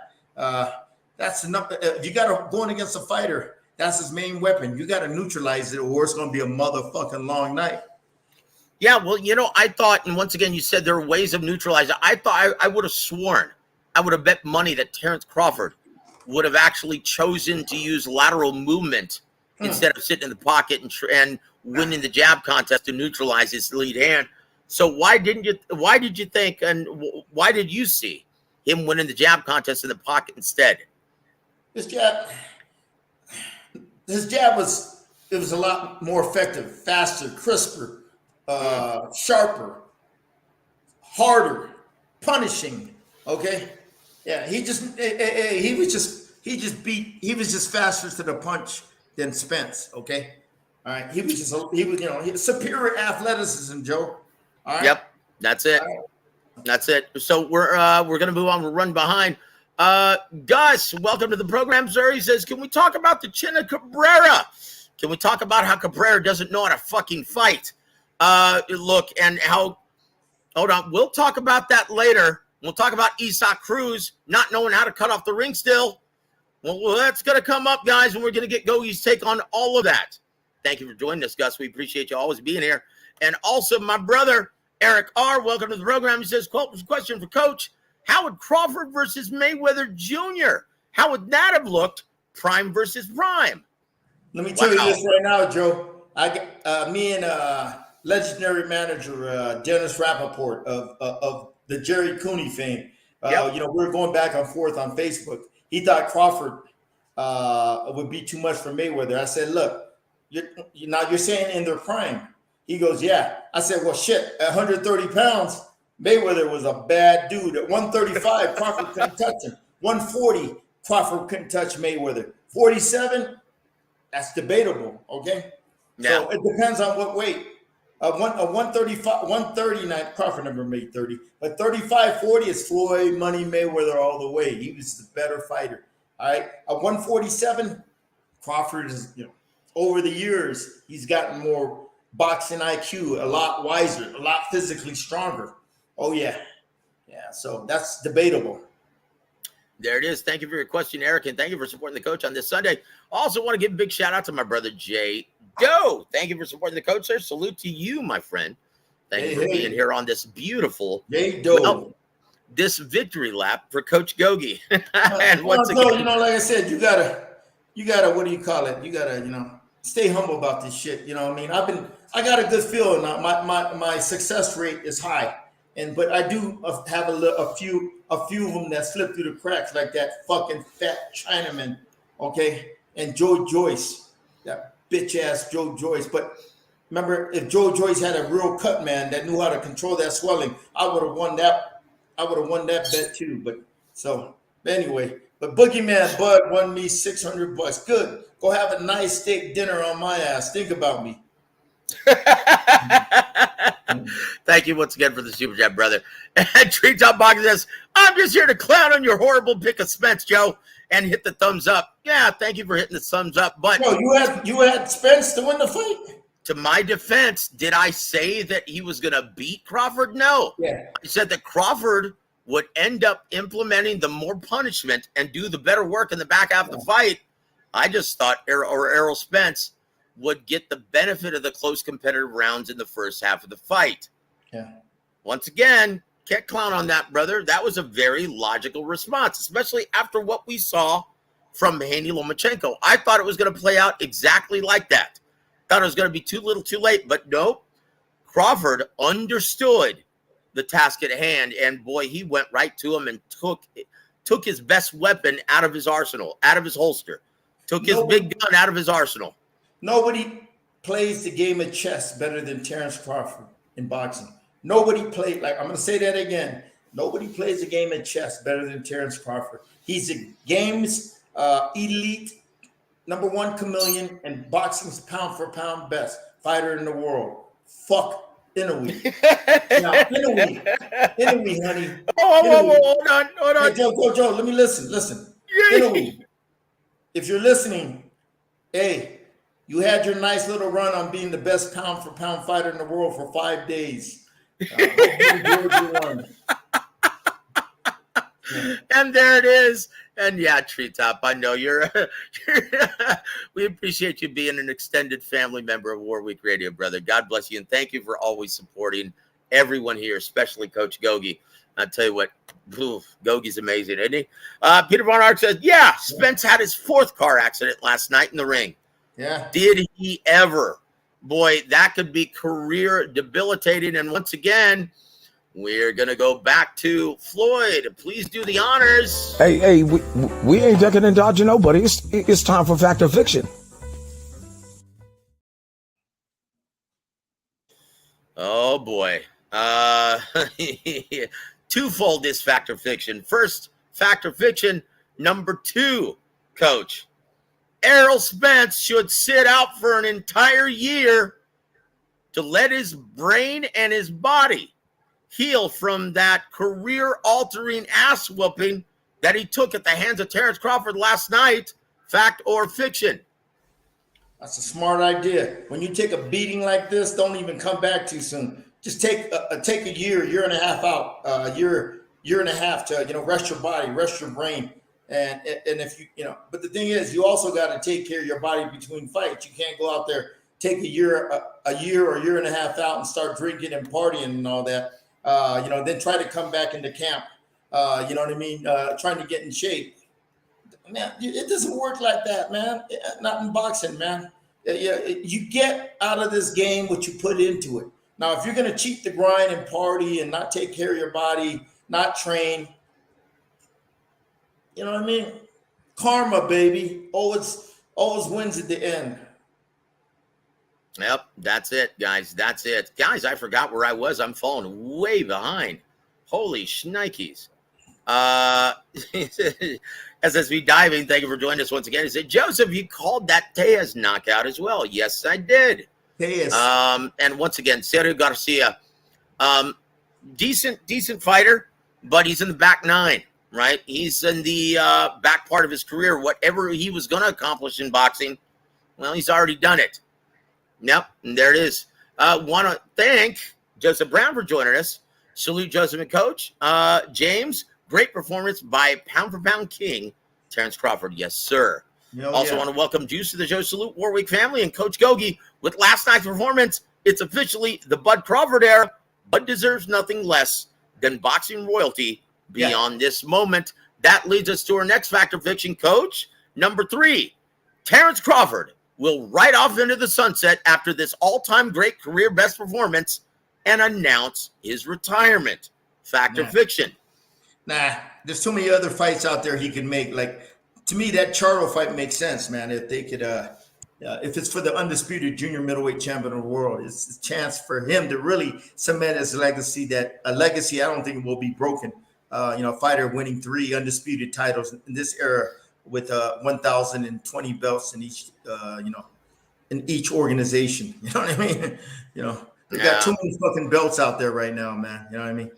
That's enough. If you got to going against a fighter, that's his main weapon. You got to neutralize it, or it's going to be a motherfucking long night. Yeah, well, you know, I thought, and once again, you said there are ways of neutralizing. I thought I would have sworn, I would have bet money that Terence Crawford would have actually chosen to use lateral movement instead of sitting in the pocket and winning the jab contest to neutralize his lead hand. So why did you think, and why did you see him winning the jab contest in the pocket instead? His jab was a lot more effective, faster, crisper, sharper, harder, punishing. Okay, yeah, he was just faster to the punch than Spence. Okay, all right, he was superior athleticism, Joe. All right? Yep, that's it. Right. That's it. So we're gonna move on. We're running behind. Gus, welcome to the program, sir. He says, can we talk about the chin of Cabrera? Can we talk about how Cabrera doesn't know how to fucking fight? Look, and how, hold on, we'll talk about that later. We'll talk about Cruz not knowing how to cut off the ring still. Well, that's going to come up, guys, and we're going to get Gogue's take on all of that. Thank you for joining us, Gus. We appreciate you always being here. And also, my brother, Eric R., welcome to the program. He says, question for Coach. How would Crawford versus Mayweather Jr., how would that have looked prime versus prime? Let me tell you this right now, Joe. Me and legendary manager Dennis Rappaport of the Jerry Cooney fame. You know, we were going back and forth on Facebook. He thought Crawford would be too much for Mayweather. I said, look, you're saying in their prime. He goes, yeah. I said, well, shit, at 130 pounds, Mayweather was a bad dude. At 135, Crawford couldn't touch him. 140, Crawford couldn't touch Mayweather. 47, that's debatable, okay? Yeah. So it depends on what weight. 135, 139, Crawford never made 30. But 35, 40 is Floyd Money Mayweather all the way. He was the better fighter, all right? At 147, Crawford is, over the years, he's gotten more boxing IQ, a lot wiser, a lot physically stronger. Oh, yeah. Yeah, so that's debatable. There it is. Thank you for your question, Eric, and thank you for supporting the coach on this Sunday. Also want to give a big shout out to my brother, Jay Gogue. Thank you for supporting the coach, sir. Salute to you, my friend. Thank you for being here on this beautiful, this victory lap for Coach Gogue. And once again, like I said, you gotta, what do you call it? You gotta, stay humble about this shit. You know what I mean? I got a good feeling. My success rate is high. But I do have a few of them that slip through the cracks, like that fucking fat Chinaman, okay, and Joe Joyce, that bitch ass Joe Joyce. But remember, if Joe Joyce had a real cut man that knew how to control that swelling, I would have won that. I would have won that bet too. But anyway, but Boogeyman Bud won me $600. Good, go have a nice steak dinner on my ass. Think about me. Thank you once again for the super chat, brother. And Treetop Box says, I'm just here to clown on your horrible pick of Spence, Joe, and hit the thumbs up. Yeah, thank you for hitting the thumbs up. But you had Spence to win the fight. To my defense, did I say that he was going to beat Crawford? No. Yeah. I said that Crawford would end up implementing the more punishment and do the better work in the back half of the fight. I just thought Errol Spence would get the benefit of the close competitive rounds in the first half of the fight. Yeah. Once again, can't clown on that, brother. That was a very logical response, especially after what we saw from Haney Lomachenko. I thought it was going to play out exactly like that. Thought it was going to be too little too late, but nope. Crawford understood the task at hand. And boy, he went right to him and took his best weapon out of his arsenal, out of his holster, took his big gun out of his arsenal. Nobody plays the game of chess better than Terence Crawford in boxing. Nobody played, like I'm going to say that again. Nobody plays the game of chess better than Terence Crawford. He's the game's elite #1 chameleon and boxing's pound for pound best fighter in the world. Fuck Inoue. Now, Inoue, honey. Hold on. Hey, Joe, let me listen. Inoue, if you're listening, hey, you had your nice little run on being the best pound for pound fighter in the world for 5 days. And there it is. And yeah, Treetop, I know you're we appreciate you being an extended family member of War Week Radio, brother. God bless you. And thank you for always supporting everyone here, especially Coach Gogue. I'll tell you what, Goge's amazing, isn't he? Peter Von Ark says, yeah, Spence had his 4th car accident last night in the ring. Yeah. Did he ever? Boy, that could be career debilitating. And once again, we're going to go back to Floyd. Please do the honors. Hey, we ain't ducking and dodging nobody. It's time for Fact or Fiction. Oh, boy. Twofold this Fact or Fiction. First, Fact or Fiction. Number 2, Coach. Errol Spence should sit out for an entire year to let his brain and his body heal from that career-altering ass whooping that he took at the hands of Terence Crawford last night. Fact or fiction? That's a smart idea. When you take a beating like this, don't even come back too soon. Just take a year and a half out, year and a half to rest your body, rest your brain. And if but the thing is, you also got to take care of your body between fights. You can't go out there, take a year or year and a half out and start drinking and partying and all that. Then try to come back into camp. You know what I mean? Trying to get in shape. Man, it doesn't work like that, man. Not in boxing, man. You get out of this game what you put into it. Now, if you're going to cheat the grind and party and not take care of your body, not train, you know what I mean? Karma, baby, always wins at the end. Yep, that's it, guys. That's it. Guys, I forgot where I was. I'm falling way behind. Holy shnikes. SSV Diving, thank you for joining us once again. He said, Joseph, you called that Tejas knockout as well. Yes, I did. Tejas. And once again, Sergio Garcia, decent fighter, but he's in the back 9. Right? He's in the back part of his career. Whatever he was going to accomplish in boxing, well, he's already done it. Yep, and there it is. Want to thank Joseph Brown for joining us. Salute Joseph and Coach. James, great performance by pound-for-pound king, Terence Crawford. Yes, sir. Want to welcome Juice to the show. Salute War Week family and Coach Gogue. With last night's performance, it's officially the Bud Crawford era. Bud deserves nothing less than boxing royalty beyond this moment. That leads us to our next Fact or Fiction, Coach. Number 3, Terence Crawford will ride off into the sunset after this all-time great career best performance and announce his retirement. Fact or fiction? Nah, there's too many other fights out there he could make. Like, to me, that Charlo fight makes sense, man. If they could, if it's for the undisputed junior middleweight champion of the world, it's a chance for him to really cement his legacy. That a legacy I don't think will be broken. A fighter winning 3 undisputed titles in this era with 1,020 belts in each, in each organization. You know what I mean? They got too many fucking belts out there right now, man. You know what I mean?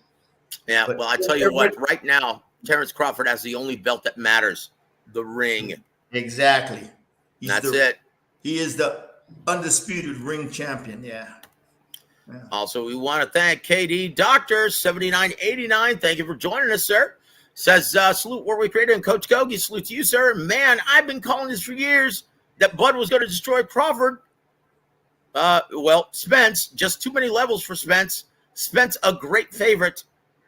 Yeah. But, well, I tell you what, right now, Terence Crawford has the only belt that matters: the ring. Exactly. That's it. He is the undisputed ring champion. Yeah. Also, we want to thank KD Doctor 7989. Thank you for joining us, sir. Says, salute War Week Radio and Coach Gogue. Salute to you, sir. Man, I've been calling this for years that Bud was going to destroy Crawford. Spence, just too many levels for Spence. Spence, a great favorite,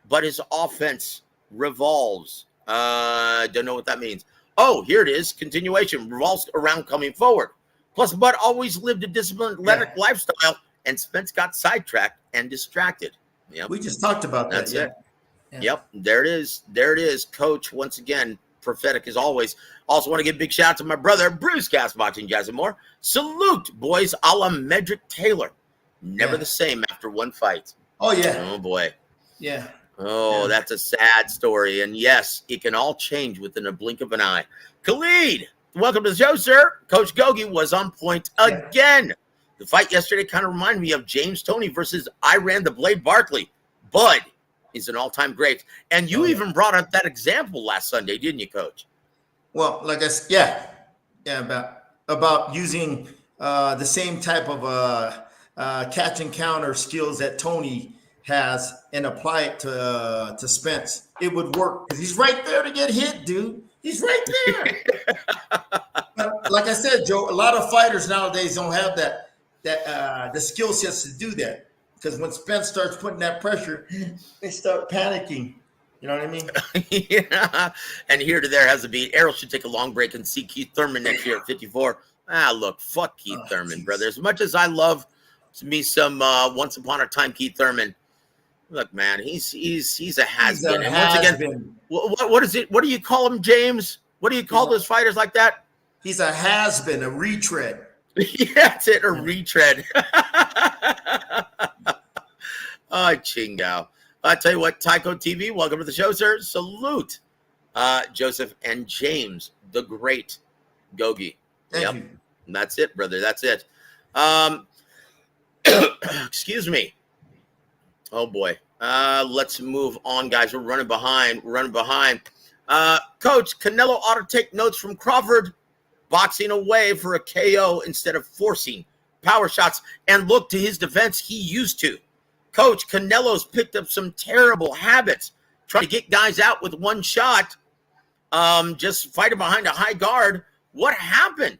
but his offense revolves. Don't know what that means. Oh, here it is. Continuation. Revolves around coming forward. Plus, Bud always lived a disciplined lifestyle, and Spence got sidetracked and distracted. Yep. We just talked about that. That's it. Yeah. Yep. There it is. There it is. Coach, once again, prophetic as always. Also want to give a big shout out to my brother, Bruce Casbox Jazz and more. Salute, boys, a la Medrick Taylor. Never the same after one fight. Oh, yeah. Oh, boy. Yeah. Oh, that's a sad story. And yes, it can all change within a blink of an eye. Khalid, welcome to the show, sir. Coach Gogue was on point again. The fight yesterday kind of reminded me of James Toney versus Iran the Blade Barkley. Bud is an all-time great. And you even brought up that example last Sunday, didn't you, Coach? Well, like I said, about using the same type of catch and counter skills that Tony has and apply it to Spence. It would work because he's right there to get hit, dude. He's right there. Like I said, Joe, a lot of fighters nowadays don't have the skill sets to do that, because when Spence starts putting that pressure, they start panicking. You know what I mean? Yeah. And here to there has to be. Errol should take a long break and see Keith Thurman next year at 54. Look, fuck Keith Thurman, brother. As much as I love me some Once Upon a Time Keith Thurman, look, man, he's a has-been. And once again, what is it? What do you call him, James? What do you call those fighters like that? He's a has-been, a retread. Yeah, that's it, a retread. Oh, Chingao. I tell you what, Tyco TV, welcome to the show, sir. Salute, Joseph and James, the great Gogue. Thank you. That's it, brother. That's it. Excuse me. Oh, boy. Let's move on, guys. We're running behind. Coach, Canelo ought to take notes from Crawford, boxing away for a KO instead of forcing power shots, and look to his defense. He used to. Coach, Canelo's picked up some terrible habits, trying to get guys out with one shot, just fighting behind a high guard. What happened?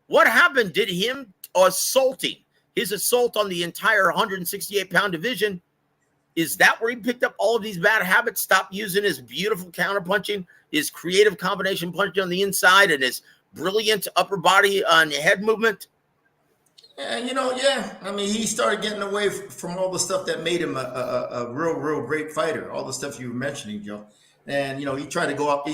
What happened? Did him assaulting, his assault on the entire 168-pound division, is that where he picked up all of these bad habits? Stop using his beautiful counterpunching, his creative combination punching on the inside, and his brilliant upper body on head movement? I mean, he started getting away from all the stuff that made him a real great fighter. All the stuff you were mentioning, Joe. And he tries to go out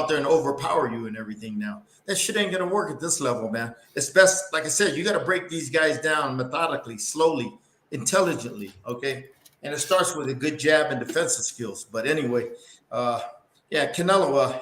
there and overpower you and everything. Now that shit ain't gonna work at this level, man. It's best, like I said, you got to break these guys down methodically, slowly, intelligently. Okay, and it starts with a good jab and defensive skills. But anyway, Canelo,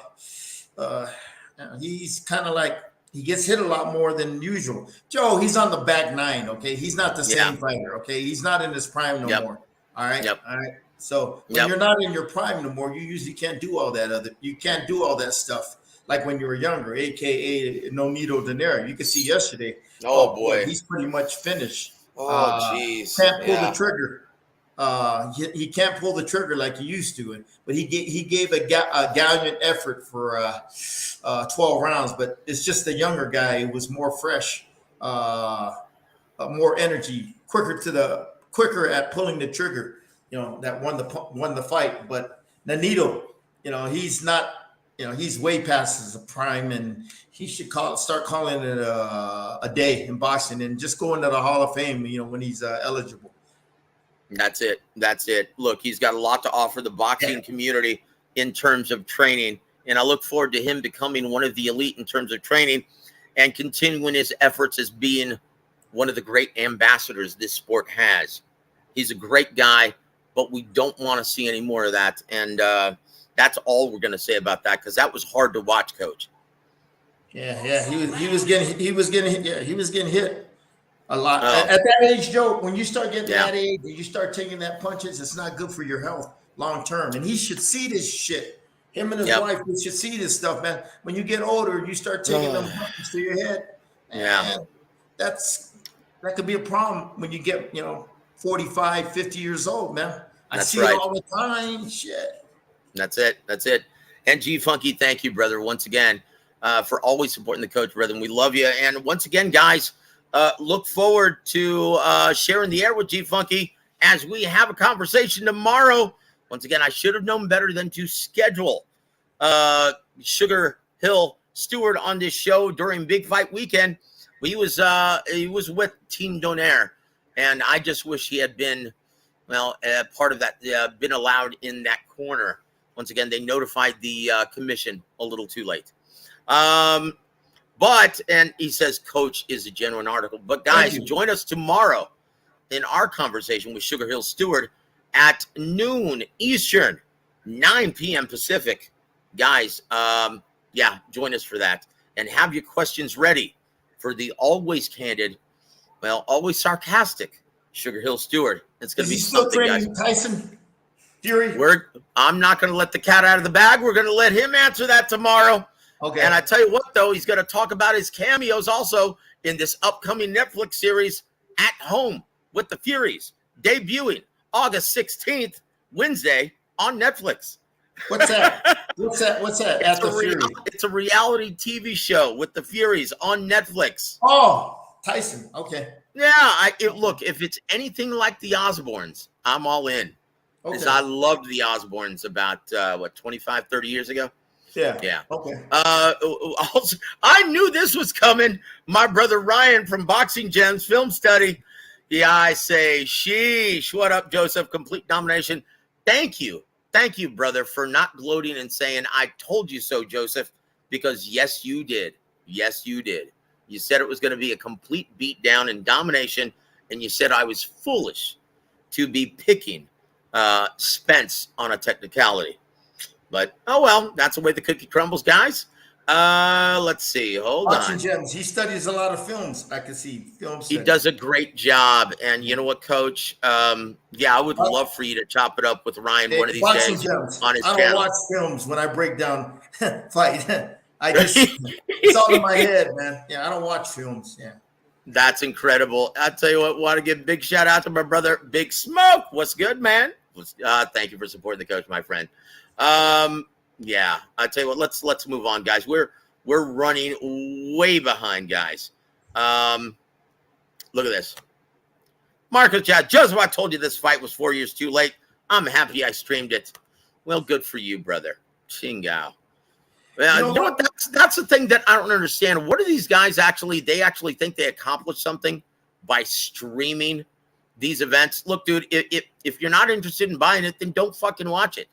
he's kind of like, he gets hit a lot more than usual. Joe, he's on the back nine, okay? He's not the same fighter, okay? He's not in his prime no more, all right? All right? So when you're not in your prime no more, you usually can't do all that you can't do all that stuff like when you were younger, a.k.a. No Nito Dinero. You can see yesterday. Oh, boy. He's pretty much finished. Oh, jeez. Can't pull the trigger. He can't pull the trigger like he used to, but he gave a gallant effort for 12 rounds. But it's just the younger guy who was more fresh, more energy, quicker at pulling the trigger. That won the fight. But Nonito, he's not. He's way past his prime, and he should start calling it a day in boxing and just go into the Hall of Fame. When he's eligible. That's it. Look, he's got a lot to offer the boxing community in terms of training, and I look forward to him becoming one of the elite in terms of training and continuing his efforts as being one of the great ambassadors this sport has. He's a great guy, but we don't want to see any more of that, and that's all we're going to say about that, because that was hard to watch, Coach. Yeah, he was getting hit a lot. At that age, Joe, when you start getting that age, you start taking that punches, it's not good for your health long term. And he should see this shit. Him and his wife, they should see this stuff, man. When you get older, you start taking them punches to your head. And that could be a problem when you get, 45, 50 years old, man. I see it all the time. Shit. That's it. And G Funky, thank you, brother, once again, for always supporting the coach, brother. And we love you. And once again, guys, look forward to sharing the air with G Funky as we have a conversation tomorrow. Once again, I should have known better than to schedule Sugar Hill Stewart on this show during Big Fight Weekend. He was with Team Donaire, and I just wish he had been Well, part of that been allowed in that corner. Once again, they notified the commission a little too late. But, and he says, Coach is a genuine article. But guys, join us tomorrow in our conversation with Sugar Hill Stewart at noon Eastern, 9 p.m. Pacific. Guys, yeah, join us for that. And have your questions ready for the always candid, well, always sarcastic Sugar Hill Stewart. It's going to be still something, guys. training Tyson Fury? I'm not going to let the cat out of the bag. We're going to let him answer that tomorrow. Okay. And I tell you what, though, he's going to talk about his cameos also in this upcoming Netflix series, At Home with the Furies, debuting August 16th, Wednesday on Netflix. What's that? What's that? It's a reality TV show with the Furies on Netflix. Oh, Tyson. Okay. Yeah. Look, if it's anything like the Osbournes, I'm all in. Okay. Because I loved the Osbournes about, 25, 30 years ago? Yeah. Yeah. Okay. Also, I knew this was coming. My brother Ryan from Boxing Gems Film Study. Yeah, I say, sheesh. What up, Joseph? Complete domination. Thank you. Thank you, brother, for not gloating and saying, I told you so, Joseph, because yes, you did. Yes, you did. You said it was going to be a complete beatdown and domination, and you said I was foolish to be picking Spence on a technicality. But, oh, well, that's the way the cookie crumbles, guys. Let's see. Hold on. Gems. He studies a lot of films. I can see film studies. He does a great job. And you know what, Coach? Yeah, I would love for you to chop it up with Ryan one of these days Gems. on his channel. I don't watch films when I break down fight. It's all in my head, man. Yeah, I don't watch films. Yeah. That's incredible. I tell you what, want to give a big shout out to my brother, Big Smoke. What's good, man? Thank you for supporting the coach, my friend. Yeah, I tell you what, let's move on, guys. We're running way behind, guys. Look at this. Marcus Chad, Joseph, I told you this fight was 4 years too late. I'm happy I streamed it. Well, good for you, brother. Chingao. You know what? That's the thing that I don't understand. What are these guys actually? They actually think they accomplished something by streaming these events. Look, dude, if you're not interested in buying it, then don't fucking watch it,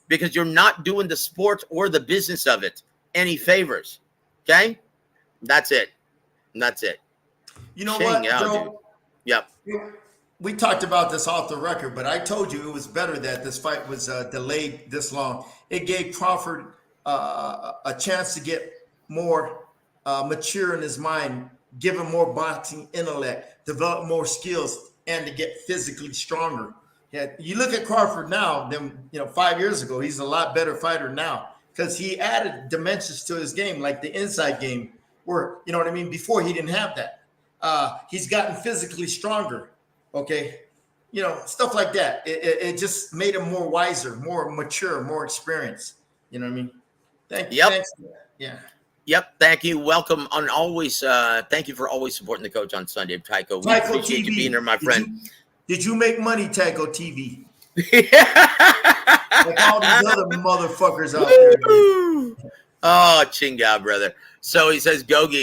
because you're not doing the sport or the business of it any favors. Okay? That's it. That's it. You know what, Joe? Dude. Yep. We talked about this off the record, but I told you it was better that this fight was delayed this long. It gave Crawford a chance to get more mature in his mind, give him more boxing intellect, develop more skills, and to get physically stronger. Yeah, you look at Crawford now than 5 years ago. He's a lot better fighter now because he added dimensions to his game, like the inside game, where before he didn't have that. He's gotten physically stronger. Okay, stuff like that. It just made him more wiser, more mature, more experienced. You know what I mean? Thank you. Yep. Thanks. Yeah. Yep. Thank you. Welcome on always. Thank you for always supporting the coach on Sunday, Tycho. We appreciate you being there, my friend. Did you make money, Tycho TV? Like all these other motherfuckers out there. Dude. Oh, Chinga, brother. So he says, Gogue,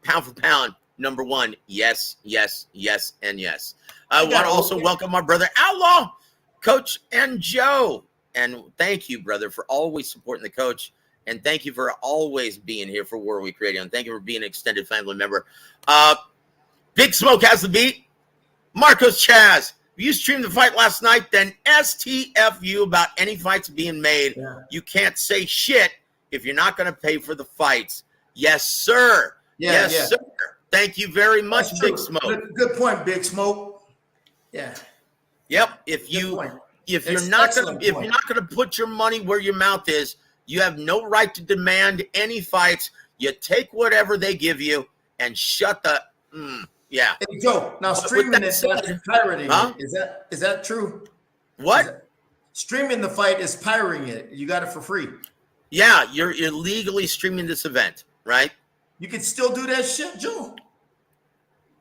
pound for pound, number one. Yes, yes, yes, and yes. I want to also welcome my brother Outlaw, Coach, and Joe. And thank you, brother, for always supporting the coach. And thank you for always being here for War Week Radio. And thank you for being an extended family member. Big Smoke has the beat. Marcos Chaz, you streamed the fight last night, then STFU about any fights being made. Yeah. You can't say shit if you're not going to pay for the fights. Yes, sir. Yeah, yes, sir. Thank you very much, Big Smoke. Good point, Big Smoke. Yeah. Yep. If you're not going to put your money where your mouth is, you have no right to demand any fights. You take whatever they give you and shut the yeah. Hey, Joe, now streaming it, that's pirating it. Is that true? What? Streaming the fight is pirating it. You got it for free. Yeah, you're illegally streaming this event, right? You can still do that shit, Joe.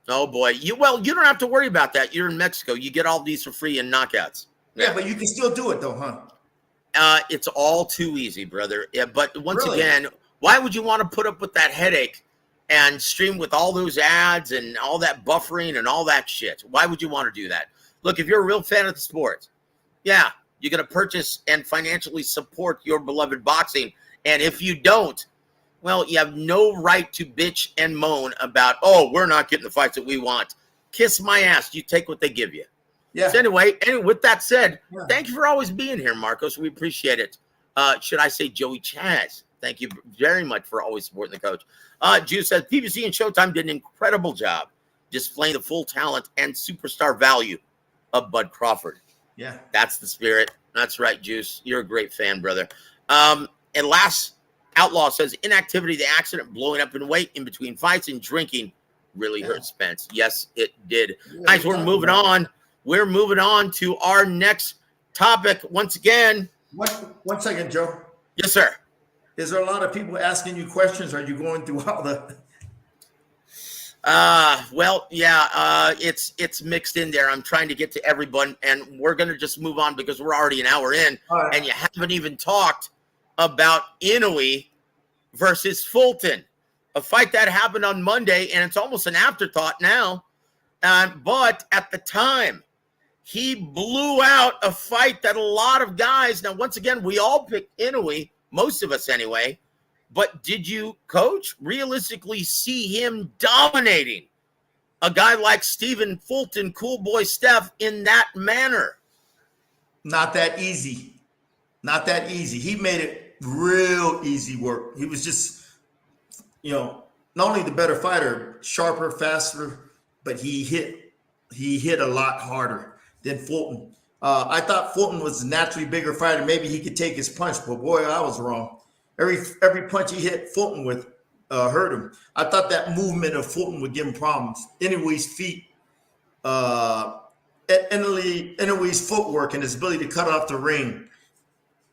Oh boy. You don't have to worry about that. You're in Mexico. You get all these for free in knockouts. Yeah, but you can still do it though, huh? It's all too easy, brother. Yeah, but once again, why would you want to put up with that headache and stream with all those ads and all that buffering and all that shit? Why would you want to do that? Look, if you're a real fan of the sport, yeah, you're going to purchase and financially support your beloved boxing. And if you don't, well, you have no right to bitch and moan about, oh, we're not getting the fights that we want. Kiss my ass. You take what they give you. Yeah. So anyway, with that said, thank you for always being here, Marcos. We appreciate it. Should I say Joey Chaz? Thank you very much for always supporting the coach. Juice says, PBC and Showtime did an incredible job displaying the full talent and superstar value of Bud Crawford. Yeah. That's the spirit. That's right, Juice. You're a great fan, brother. And last Outlaw says, inactivity, the accident, blowing up in weight in between fights and drinking really hurt Spence. Yes, it did. Guys, we're moving on. We're moving on to our next topic. Once again. One second, Joe. Yes, sir. Is there a lot of people asking you questions? Are you going through all the... Well, yeah, it's mixed in there. I'm trying to get to everyone, and we're going to just move on because we're already an hour in, and you haven't even talked about Inoue versus Fulton, a fight that happened on Monday, and it's almost an afterthought now. But at the time, he blew out a fight that a lot of guys, now, once again, we all picked Inoue, most of us anyway, but did you, Coach, realistically see him dominating a guy like Stephen Fulton, Cool Boy Steph, in that manner? Not that easy. Not that easy. He made it real easy work. He was just, not only the better fighter, sharper, faster, but he hit a lot harder than Fulton. I thought Fulton was a naturally bigger fighter. Maybe he could take his punch, but boy, I was wrong. Every punch he hit Fulton with hurt him. I thought that movement of Fulton would give him problems. Inoue's feet, Inoue's footwork and his ability to cut off the ring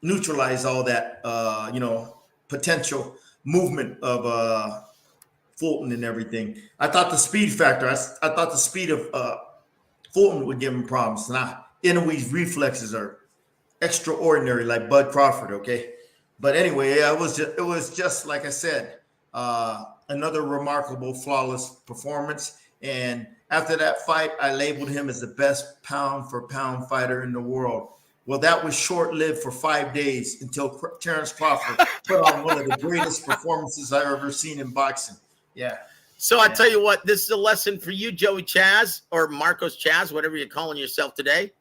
neutralize all that, potential movement of Fulton and everything. I thought the speed factor, I thought the speed of Fulton would give him problems. Now, Inoue's reflexes are extraordinary, like Bud Crawford, okay? But anyway, it was just like I said, another remarkable, flawless performance. And after that fight, I labeled him as the best pound-for-pound fighter in the world. Well, that was short-lived for 5 days until Terence Crawford put on one of the greatest performances I've ever seen in boxing. Yeah. So I tell you what, this is a lesson for you, Joey Chaz, or Marcos Chaz, whatever you're calling yourself today.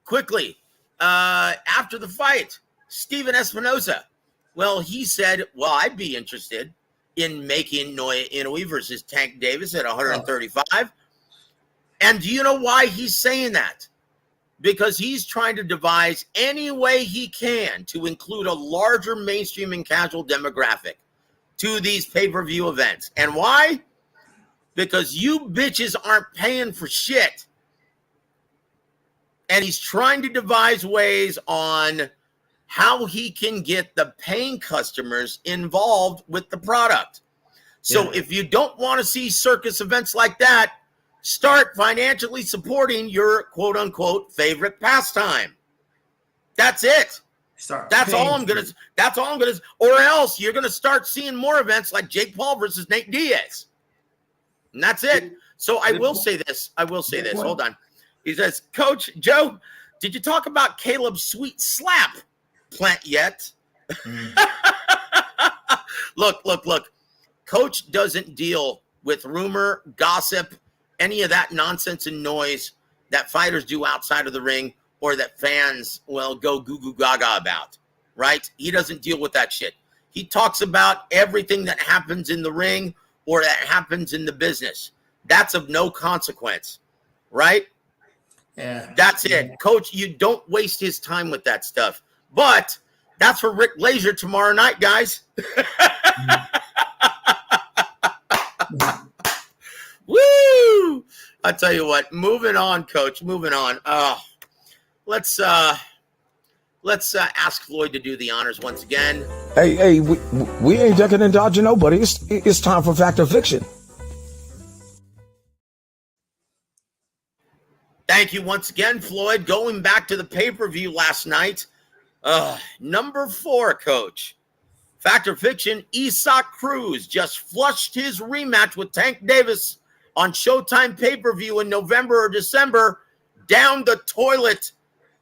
Quickly, after the fight, Steven Espinoza, well, he said, well, I'd be interested in making Inoue versus Tank Davis at 135. And do you know why he's saying that? Because he's trying to devise any way he can to include a larger mainstream and casual demographic to these pay-per-view events. And why? Because you bitches aren't paying for shit. And he's trying to devise ways on how he can get the paying customers involved with the product. So if you don't want to see circus events like that, start financially supporting your quote-unquote favorite pastime. That's it. That's all I'm gonna. Or else you're gonna start seeing more events like Jake Paul versus Nate Diaz, and that's it. So I will say this. Hold on. He says, Coach Joe, did you talk about Caleb's sweet slap plant yet? Look. Coach doesn't deal with rumor, gossip, any of that nonsense and noise that fighters do outside of the ring or that fans, go goo goo gaga about, right? He doesn't deal with that shit. He talks about everything that happens in the ring or that happens in the business. That's of no consequence, right? Yeah. That's it. Coach, you don't waste his time with that stuff. But that's for Rick Glazier tomorrow night, guys. Woo! I tell you what, moving on, Coach, moving on. Let's ask Floyd to do the honors once again. Hey, we ain't ducking and dodging nobody. It's time for Fact or Fiction. Thank you once again, Floyd. Going back to the pay-per-view last night, number 4, Coach. Fact or Fiction, Cruz just flushed his rematch with Tank Davis on Showtime pay-per-view in November or December down the toilet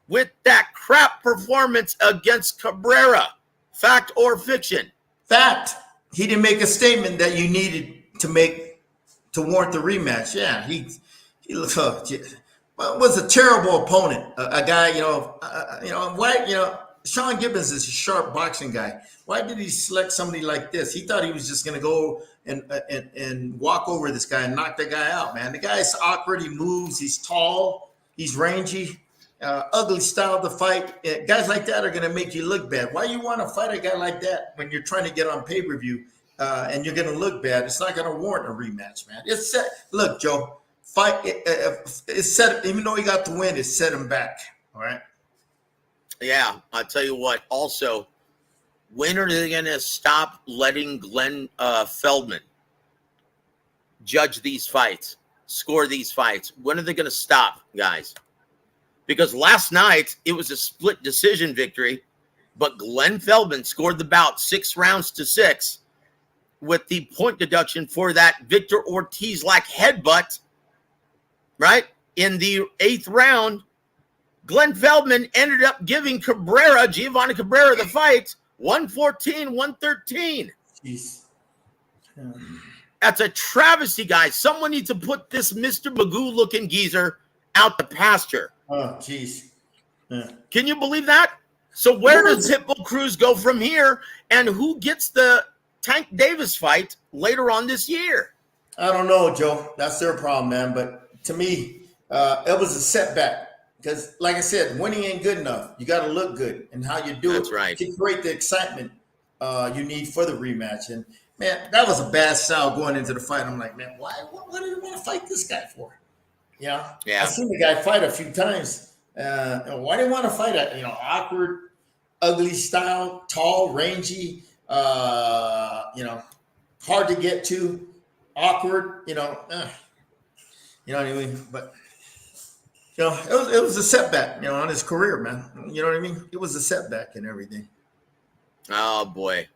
with that crap performance against Cabrera. Fact or fiction? Fact. He didn't make a statement that you needed to make to warrant the rematch. Yeah, he was a terrible opponent. A guy, why, Sean Gibbons is a sharp boxing guy. Why did he select somebody like this? He thought he was just going to go and walk over this guy and knock the guy out, man. The guy's awkward. He moves. He's tall. He's rangy. Ugly style to fight. Guys like that are going to make you look bad. Why you want to fight a guy like that when you're trying to get on pay-per-view and you're going to look bad? It's not going to warrant a rematch, man. It's set. Look, Joe, fight. It's set. Even though he got the win, it set him back. All right. Yeah, I'll tell you what. Also, when are they going to stop letting Glenn Feldman judge these fights, score these fights? When are they going to stop, guys? Because last night, it was a split decision victory, but Glenn Feldman scored the bout 6 rounds to 6 with the point deduction for that Victor Ortiz-like headbutt, right? In the 8th round, Glenn Feldman ended up giving Giovanni Cabrera, the fight, 114-113. Jeez. That's a travesty, guys. Someone needs to put this Mr. Magoo-looking geezer out the pasture. Oh, jeez. Yeah. Can you believe that? So where does Pitbull Cruz go from here, and who gets the Tank Davis fight later on this year? I don't know, Joe. That's their problem, man. But to me, it was a setback because, like I said, winning ain't good enough. You got to look good, and how you do That's right. to create the excitement you need for the rematch. And man, that was a bad style going into the fight. I'm like, man, why? What did he want to fight this guy for? Yeah. I've seen the guy fight a few times. Why do you want to fight a awkward, ugly style, tall, rangy, hard to get to, awkward, you know what I mean? But it was a setback, on his career, man. You know what I mean? It was a setback and everything. Oh boy.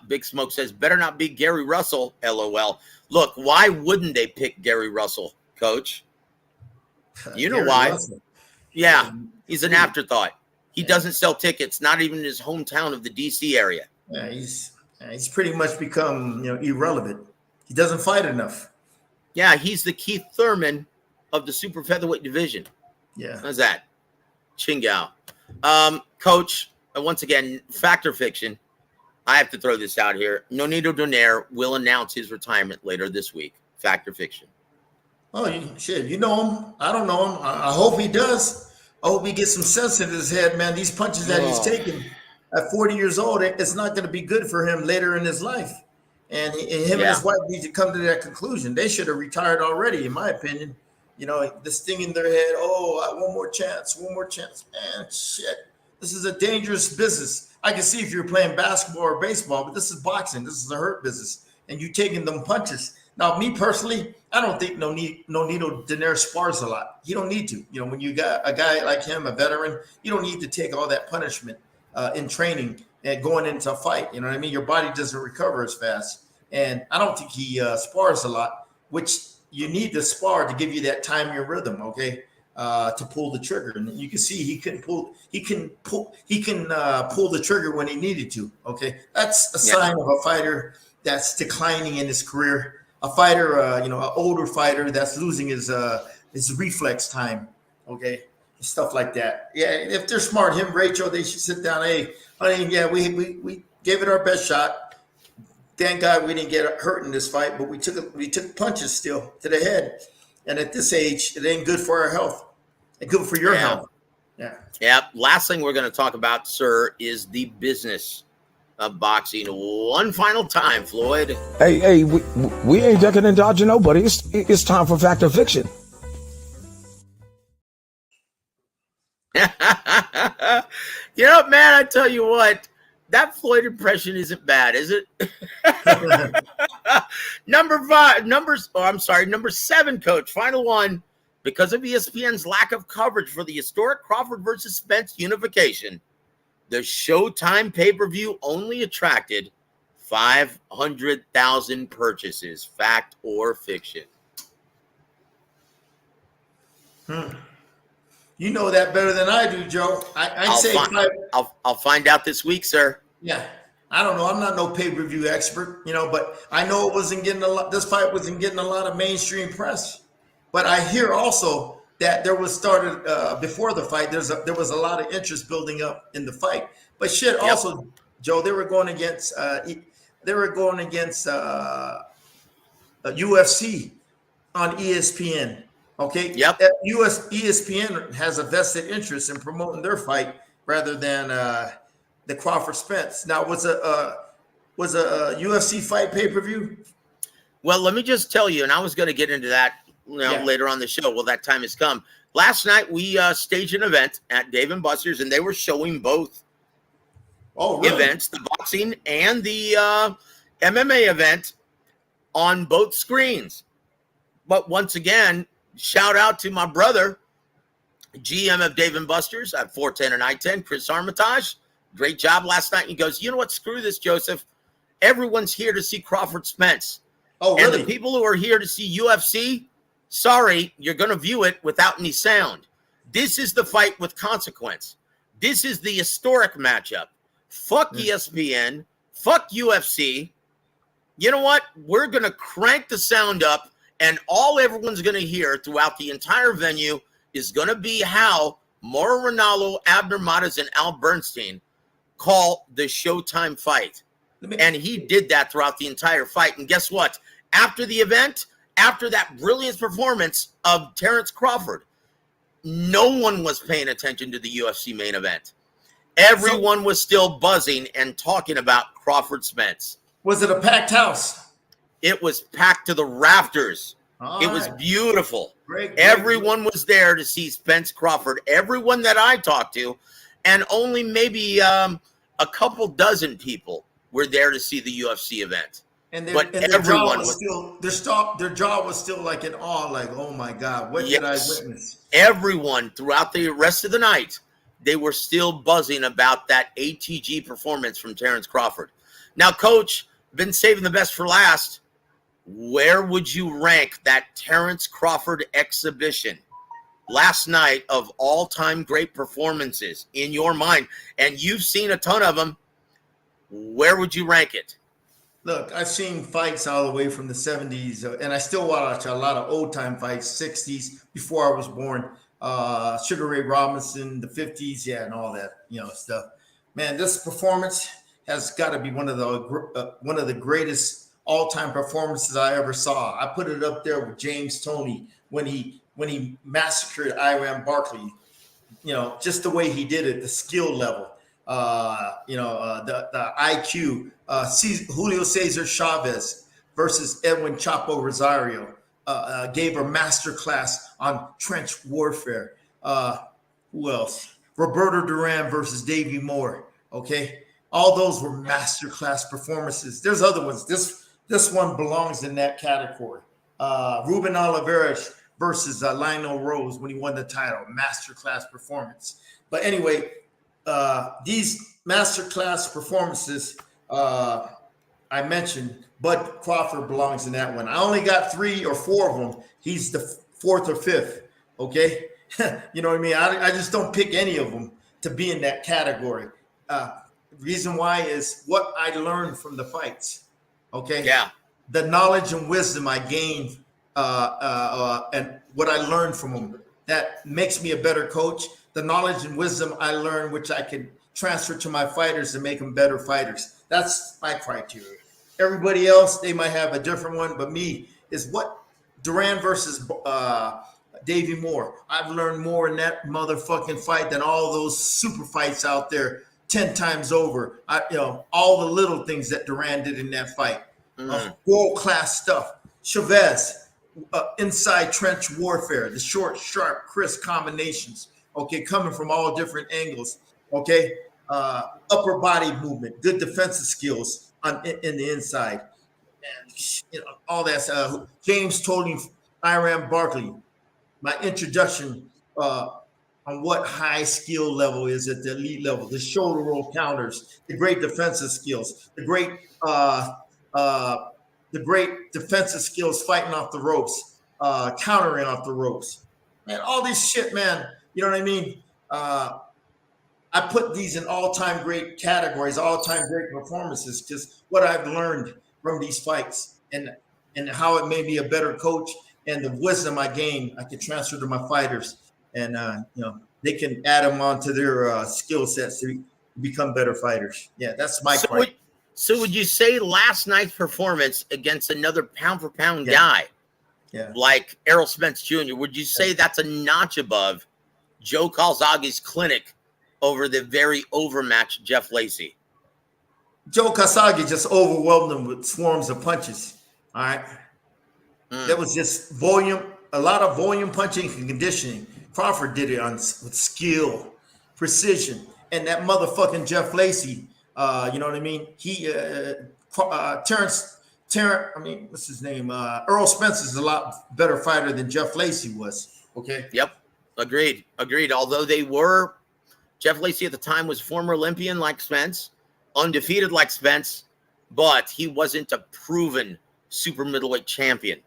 Big Smoke says better not be Gary Russell. LOL. Look, why wouldn't they pick Gary Russell, Coach? You know Gary why? Russell. Yeah, he's an afterthought. He doesn't sell tickets, not even in his hometown of the D.C. area. Yeah, he's pretty much become irrelevant. He doesn't fight enough. Yeah, he's the Keith Thurman of the super featherweight division. Yeah, how's that? Chingao. Coach, once again, fact or fiction? I have to throw this out here. Nonito Donaire will announce his retirement later this week. Fact or fiction? Oh, shit. You know him. I don't know him. I hope he does. I hope he gets some sense in his head, man. These punches that he's taking at 40 years old, it's not going to be good for him later in his life. And him and his wife need to come to that conclusion. They should have retired already, in my opinion. This thing in their head, one more chance. Man, shit. This is a dangerous business. I can see if you're playing basketball or baseball, but this is boxing. This is a hurt business. And you taking them punches. Now, me personally, I don't think Nonito Donaire spars a lot. You don't need to. When you got a guy like him, a veteran, you don't need to take all that punishment in training and going into a fight. You know what I mean? Your body doesn't recover as fast. And I don't think he spars a lot, which you need to spar to give you that time and rhythm, okay, to pull the trigger. And you can see he can pull the trigger when he needed to, okay? That's a sign of a fighter that's declining in his career. A fighter, an older fighter that's losing his reflex time, okay, stuff like that. Yeah, if they're smart, Rachel, they should sit down. Hey, honey, we gave it our best shot. Thank God we didn't get hurt in this fight, but we took punches still to the head. And at this age, it ain't good for our health. It's good for your health. Yeah. Yeah. Last thing we're going to talk about, sir, is the business of boxing. One final time, Floyd. Hey, we ain't ducking and dodging nobody. It's time for fact or fiction. Man, I tell you what, that Floyd impression isn't bad, is it? Number 7, Coach, final one. Because of ESPN's lack of coverage for the historic Crawford versus Spence unification, the Showtime pay-per-view only attracted 500,000 purchases. Fact or fiction? You know that better than I do, Joe. I'd I'll say find, I'll find out this week, sir. yeah. I don't know. I'm not no pay-per-view expert, but I know it wasn't getting a lot. This fight wasn't getting a lot of mainstream press. But I hear also that there was started before the fight. There was a lot of interest building up in the fight. But shit, also, Joe, they were going against UFC on ESPN. Okay. Yep. ESPN has a vested interest in promoting their fight rather than the Crawford Spence. Now, was a UFC fight pay-per-view? Well, let me just tell you, and I was going to get into that later on the show. Well, that time has come. Last night, we staged an event at Dave & Buster's, and they were showing both events, the boxing and the MMA event, on both screens. But once again, shout out to my brother, GM of Dave & Buster's at 410 and I-10, Chris Armitage. Great job last night. He goes, you know what? Screw this, Joseph. Everyone's here to see Crawford Spence. Oh, really? And the people who are here to see UFC, sorry, you're going to view it without any sound. This is the fight with consequence. This is the historic matchup. Fuck ESPN. Fuck UFC. You know what? We're going to crank the sound up, and all everyone's going to hear throughout the entire venue is going to be how Mauro Ranallo, Abner Matas, and Al Bernstein call the Showtime fight. And he did that throughout the entire fight. And guess what? After the event, after that brilliant performance of Terence Crawford, no one was paying attention to the UFC main event. Everyone was still buzzing and talking about Crawford Spence. Was it a packed house? It was packed to the rafters. It was beautiful. Everyone was there to see Spence Crawford. Everyone that I talked to, and only maybe a couple dozen people were there to see the UFC event. But everyone was still their jaw was still like in awe, like, oh my God, what did I witness? Everyone throughout the rest of the night, they were still buzzing about that ATG performance from Terence Crawford. Now, Coach, been saving the best for last. Where would you rank that Terence Crawford exhibition last night of all-time great performances in your mind? And you've seen a ton of them. Where would you rank it? Look, I've seen fights all the way from the 70s, and I still watch a lot of old-time fights, 60s, before I was born. Sugar Ray Robinson, the 50s, and all that, stuff. Man, this performance has got to be one of the greatest all-time performances I ever saw. I put it up there with James Toney when he massacred Iran Barkley. Just the way he did it, the skill level, the IQ. Julio Cesar Chavez versus Edwin Chapo Rosario gave a master class on trench warfare. Who else? Roberto Duran versus Davey Moore. Okay, all those were master class performances. There's other ones. This one belongs in that category. Ruben Oliveira versus Lionel Rose when he won the title, masterclass performance. But anyway, these masterclass performances I mentioned, Bud Crawford belongs in that one. I only got 3 or 4 of them. He's the 4th or 5th. Okay, you know what I mean? I just don't pick any of them to be in that category. Reason why is what I learned from the fights. Okay. Yeah. The knowledge and wisdom I gained and what I learned from them, that makes me a better coach. The knowledge and wisdom I learned, which I can transfer to my fighters and make them better fighters. That's my criteria. Everybody else, they might have a different one, but me is what Duran versus Davey Moore. I've learned more in that motherfucking fight than all those super fights out there 10 times over. All the little things that Duran did in that fight. World-class stuff. Chavez, inside trench warfare, the short, sharp, crisp combinations, okay, coming from all different angles, okay? Upper body movement, good defensive skills in the inside. And, all that. James Toney, Iran Barkley, my introduction on what high skill level is at the elite level, the shoulder roll counters, the great defensive skills, the great defensive skills fighting off the ropes, countering off the ropes. man, all this shit, man. You know what I mean? I put these in all-time great categories, all-time great performances, just what I've learned from these fights and how it made me a better coach, and the wisdom I gained I could transfer to my fighters, and they can add them onto their skill sets to become better fighters. Yeah, that's my part. So would you say last night's performance against another pound-for-pound guy, like Errol Spence Jr., would you say that's a notch above Joe Calzaghe's clinic over the very overmatched Jeff Lacy? Joe Calzaghe just overwhelmed him with swarms of punches. All right. That was just volume, a lot of volume punching and conditioning. Crawford did it with skill, precision, and that motherfucking Jeff Lacy. You know what I mean? He, Terence. I mean, what's his name? Errol Spence is a lot better fighter than Jeff Lacy was. Okay. Yep. Agreed. Although Jeff Lacy at the time was former Olympian like Spence, undefeated like Spence, but he wasn't a proven super middleweight champion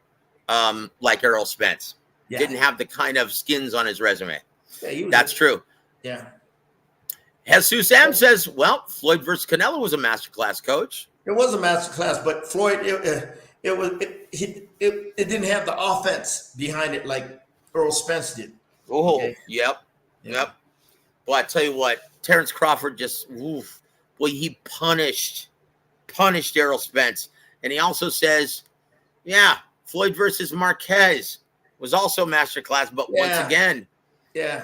like Errol Spence. Yeah. Didn't have the kind of skins on his resume. Yeah, that's true. Yeah. Jesus M says, well, Floyd versus Canelo was a masterclass, coach. It was a masterclass, but Floyd, it didn't have the offense behind it like Errol Spence did. Oh, okay. Yep. Well, I tell you what, Terence Crawford just, he punished Errol Spence. And he also says, Floyd versus Marquez was also masterclass, but once again,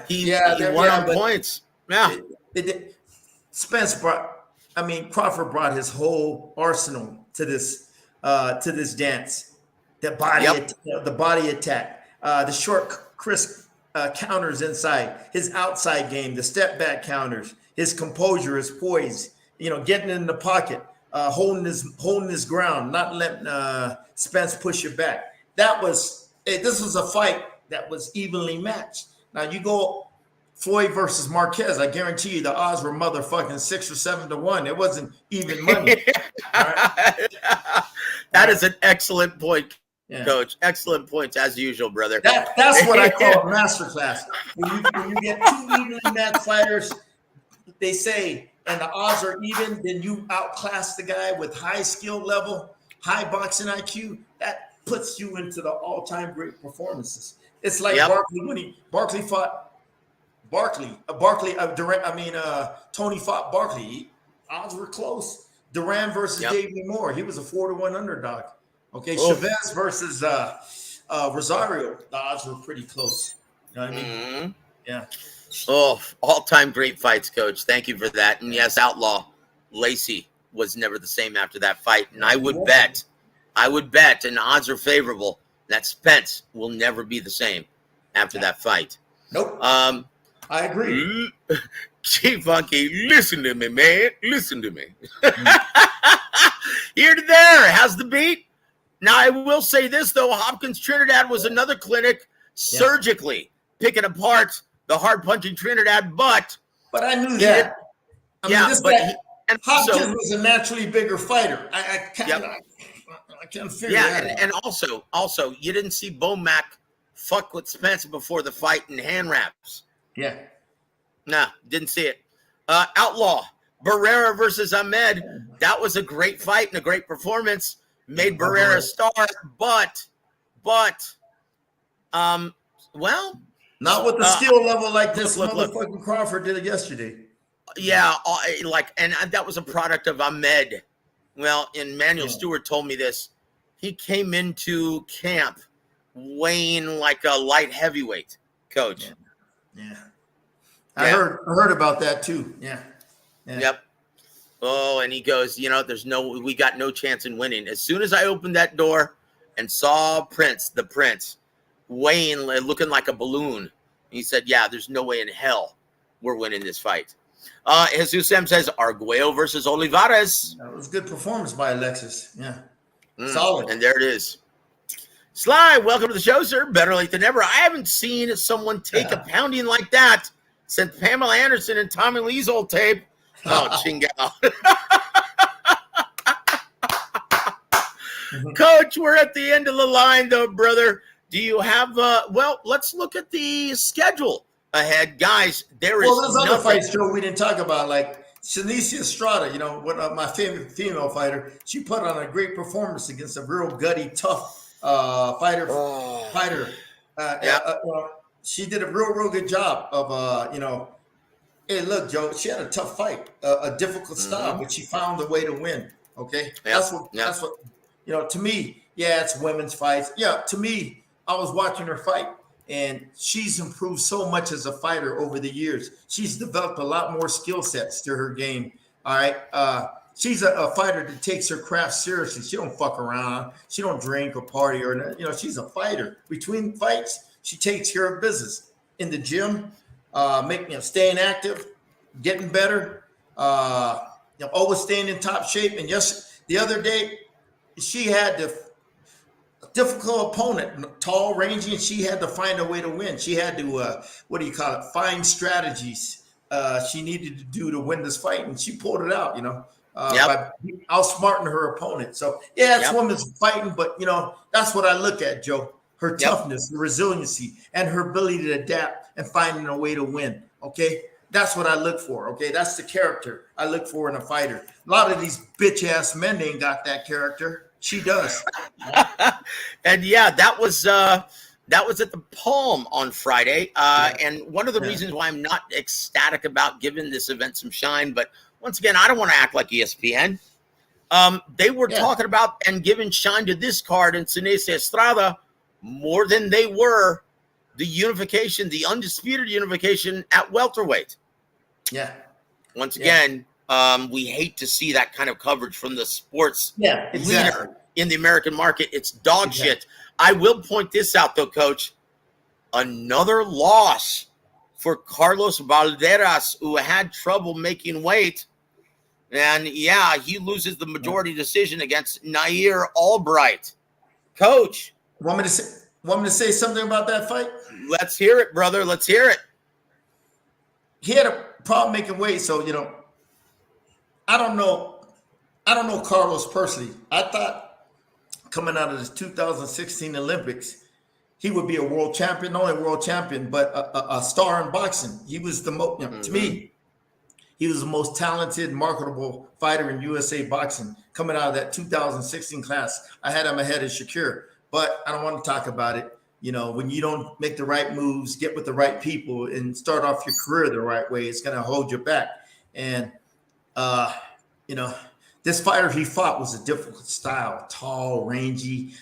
he won on points. Yeah. Crawford brought his whole arsenal to this dance. The body attack, the short, crisp counters inside, his outside game, the step back counters, his composure, his poise, getting in the pocket, holding his ground, not letting Spence push it back. This was a fight that was evenly matched. Now you go Floyd versus Marquez, I guarantee you the odds were motherfucking 6 or 7 to 1. It wasn't even money. Right? That is an excellent point, Coach. Excellent points as usual, brother. That's what I call a masterclass. When you get two evenly matched fighters, they say, and the odds are even, then you outclass the guy with high skill level, high boxing IQ. That puts you into the all-time great performances. It's like Barkley when Barkley fought Tony fought Barkley. Odds were close. Duran versus David Moore. He was a 4-1 underdog. Okay, Chavez versus Rosario. The odds were pretty close. You know what I mean? Mm-hmm. Yeah. Oh, all-time great fights, Coach. Thank you for that. And yes, Outlaw Lacy was never the same after that fight. And I would bet, and odds are favorable, that Spence will never be the same after that fight. Nope. I agree. G-Funky, listen to me, man. Listen to me. Here to there. How's the beat? Now, I will say this, though. Hopkins Trinidad was another clinic surgically picking apart the hard-punching Trinidad, but I knew that. Hopkins was a naturally bigger fighter. I can't figure that out. And also, you didn't see Bomac fuck with Spence before the fight in hand wraps. Yeah. Nah, didn't see it. Outlaw, Barrera versus Ahmed. That was a great fight and a great performance. Made Barrera a star, but not with the skill level like this motherfucking Crawford did it yesterday. Yeah, and that was a product of Ahmed. Well, and Manuel Stewart told me this. He came into camp weighing like a light heavyweight, Coach. Yeah. I heard about that too. Yeah. Yep. Oh, and he goes, we got no chance in winning. As soon as I opened that door and saw the Prince, weighing, looking like a balloon, he said, there's no way in hell we're winning this fight. Jesus M says, Arguello versus Olivares. That was a good performance by Alexis. Yeah. Solid. And there it is. Sly, welcome to the show, sir. Better late than never. I haven't seen someone take a pounding like that since Pamela Anderson and Tommy Lee's old tape. Oh, Chingao. Coach, we're at the end of the line, though, brother. Do you have, well, let's look at the schedule ahead. Guys, there is Well, there's other nothing. fights, Joe, we didn't talk about, like Shanicia Estrada, you know, what my favorite female fighter. She put on a great performance against a real gutty, tough fighter. She did a real good job of, you know, hey, look, Joe, she had a tough fight, a difficult style, but she found a way to win. Okay, that's what you know. To me, yeah, it's women's fights. Yeah, to me, I was watching her fight, and she's improved so much as a fighter over the years. She's developed a lot more skill sets to her game. All right, she's a fighter that takes her craft seriously. She don't fuck around. She don't drink or party or, you know, she's a fighter. Between fights, she takes care of business in the gym, staying active, getting better, you know, always staying in top shape. And yes, the other day she had the difficult opponent, tall, rangy, and she had to find a way to win. She had to, find strategies she needed to do to win this fight, and she pulled it out, you know, by outsmarting her opponent. So, yeah, it's women's fighting, but, you know, that's what I look at, Joe. Her toughness, her resiliency, and her ability to adapt and finding a way to win, okay? That's what I look for, okay? That's the character I look for in a fighter. A lot of these bitch-ass men ain't got that character. She does. And yeah, that was at the Palm on Friday. And one of the reasons why I'm not ecstatic about giving this event some shine, but once again, I don't want to act like ESPN. They were talking about and giving shine to this card in Shanicia Estrada more than they were the unification, the undisputed unification at welterweight. Yeah. Once again, we hate to see that kind of coverage from the sports leader in the American market. It's dog shit. I will point this out, though, Coach. Another loss for Carlos Valderas, who had trouble making weight. And, yeah, he loses the majority decision against Nair Albright. Coach. Want me to say something about that fight? Let's hear it, brother. Let's hear it. He had a problem making weight, so, you know, I don't know Carlos personally. I thought coming out of the 2016 Olympics, he would be a world champion, not only a world champion, but a star in boxing. He was the most, to me, he was the most talented, marketable fighter in USA boxing coming out of that 2016 class. I had him ahead of Shakir. But I don't want to talk about it. You know, when you don't make the right moves, get with the right people, and start off your career the right way, it's going to hold you back. And, you know, this fighter he fought was a difficult style, tall, rangy,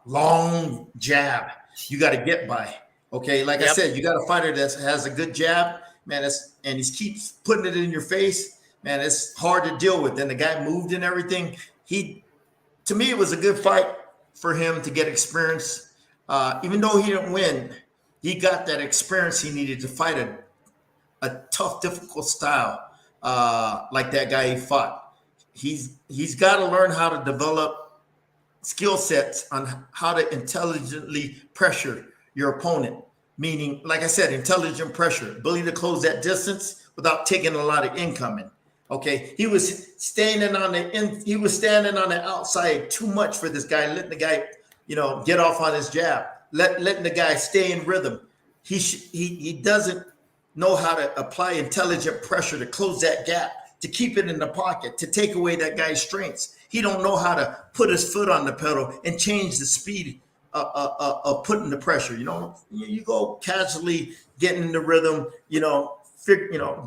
long jab. You got to get by. Okay, like I said, you got a fighter that has a good jab, man. And he keeps putting it in your face, man. It's hard to deal with. And the guy moved and everything. To me, it was a good fight for him to get experience. Even though he didn't win, he got that experience he needed to fight a tough, difficult style like that guy he fought. He's got to learn how to develop skill sets on how to intelligently pressure your opponent. Meaning, like I said, intelligent pressure, ability to close that distance without taking a lot of incoming. Okay, he was standing on the outside too much for this guy, letting the guy, you know, get off on his jab, letting the guy stay in rhythm. He doesn't know how to apply intelligent pressure to close that gap, to keep it in the pocket, to take away that guy's strengths. He don't know how to put his foot on the pedal and change the speed of putting the pressure. You know, you go casually getting in the rhythm,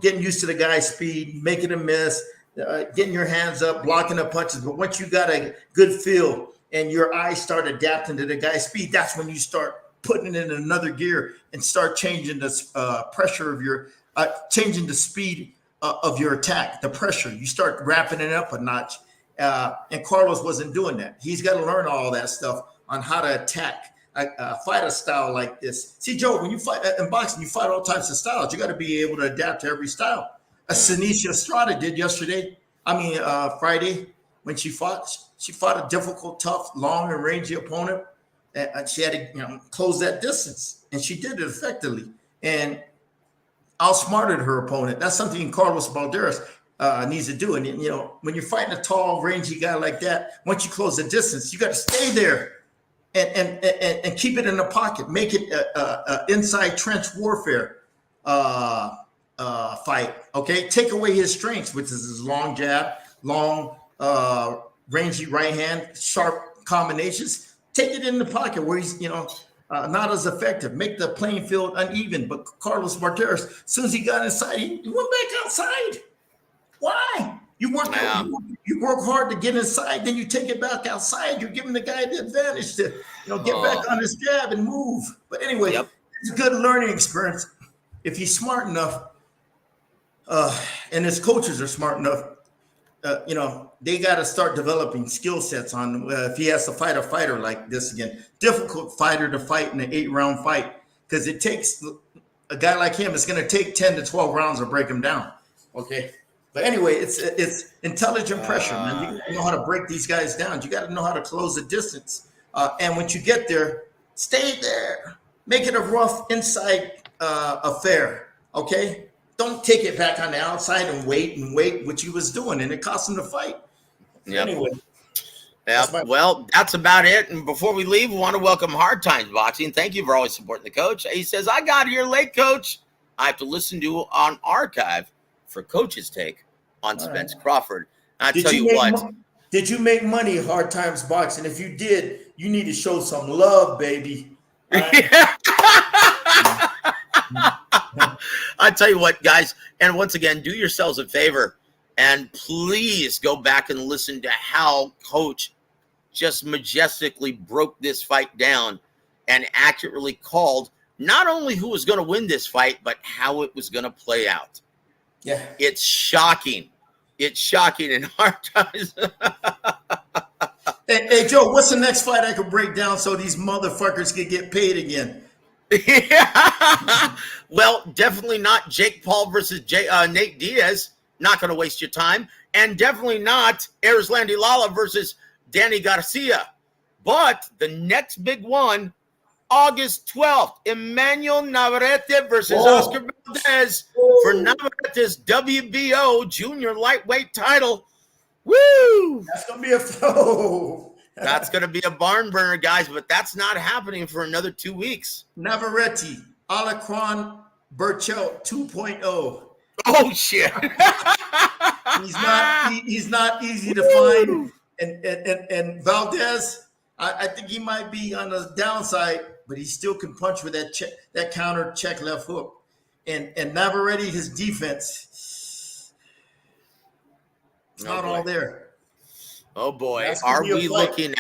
getting used to the guy's speed, making a miss, getting your hands up, blocking the punches. But once you got a good feel and your eyes start adapting to the guy's speed, that's when you start putting it in another gear and start changing the pressure of your, changing the speed of your attack, the pressure. You start wrapping it up a notch. And Carlos wasn't doing that. He's got to learn all that stuff on how to attack, fight a style like this. See, Joe, when you fight in boxing, you fight all types of styles. You got to be able to adapt to every style. Shanicia Estrada did Friday, when she fought a difficult, tough, long and rangy opponent. And she had to, close that distance, and she did it effectively and outsmarted her opponent. That's something Carlos Valderas needs to do. And when you're fighting a tall, rangy guy like that, once you close the distance, you got to stay there. and keep it in the pocket. Make it a inside trench warfare fight. Okay, take away his strengths, which is his long jab, long rangy right hand, sharp combinations. Take it in the pocket where he's not as effective. Make the playing field uneven. But Carlos Martinez, as soon as he got inside, he went back outside. Why? You work hard to get inside, then you take it back outside. You're giving the guy the advantage to get back on his jab and move. But anyway, it's a good learning experience if he's smart enough, and his coaches are smart enough. They got to start developing skill sets on if he has to fight a fighter like this again. Difficult fighter to fight in an 8-round fight because it takes a guy like him. It's going to take 10 to 12 rounds to break him down. Okay. But anyway, it's intelligent pressure, man. You got to know how to break these guys down. You got to know how to close the distance. And once you get there, stay there. Make it a rough inside affair, okay? Don't take it back on the outside and wait, which he was doing, and it cost him the fight. Yep. Anyway. Well, that's about it. And before we leave, we want to welcome Hard Times Boxing. Thank you for always supporting the coach. He says, I got here late, coach. I have to listen to on archive for Coach's take on Spence Crawford. I tell you what. Did you make money Hard Times Boxing? If you did, you need to show some love, baby. Right? I tell you what, guys, and once again, do yourselves a favor and please go back and listen to how Coach just majestically broke this fight down and accurately called not only who was going to win this fight, but how it was going to play out. Yeah. It's shocking. It's shocking in Hard Times. Hey, Joe, what's the next fight I could break down so these motherfuckers could get paid again? Yeah. Well, definitely not Jake Paul versus Nate Diaz. Not going to waste your time. And definitely not Erislandy Lala versus Danny Garcia. But the next big one, August 12th, Emmanuel Navarrete versus Oscar Valdez for Navarrete's WBO junior lightweight title. Woo! That's going to be a flow. That's going to be a barn burner, guys, but that's not happening for another 2 weeks. Navarrete, Alacron Burchell 2.0. Oh, shit. He's not easy to find. And Valdez, I think he might be on the downside, but he still can punch with that counter check left hook. And Navarrete, his defense, it's not all there. Oh boy, are we looking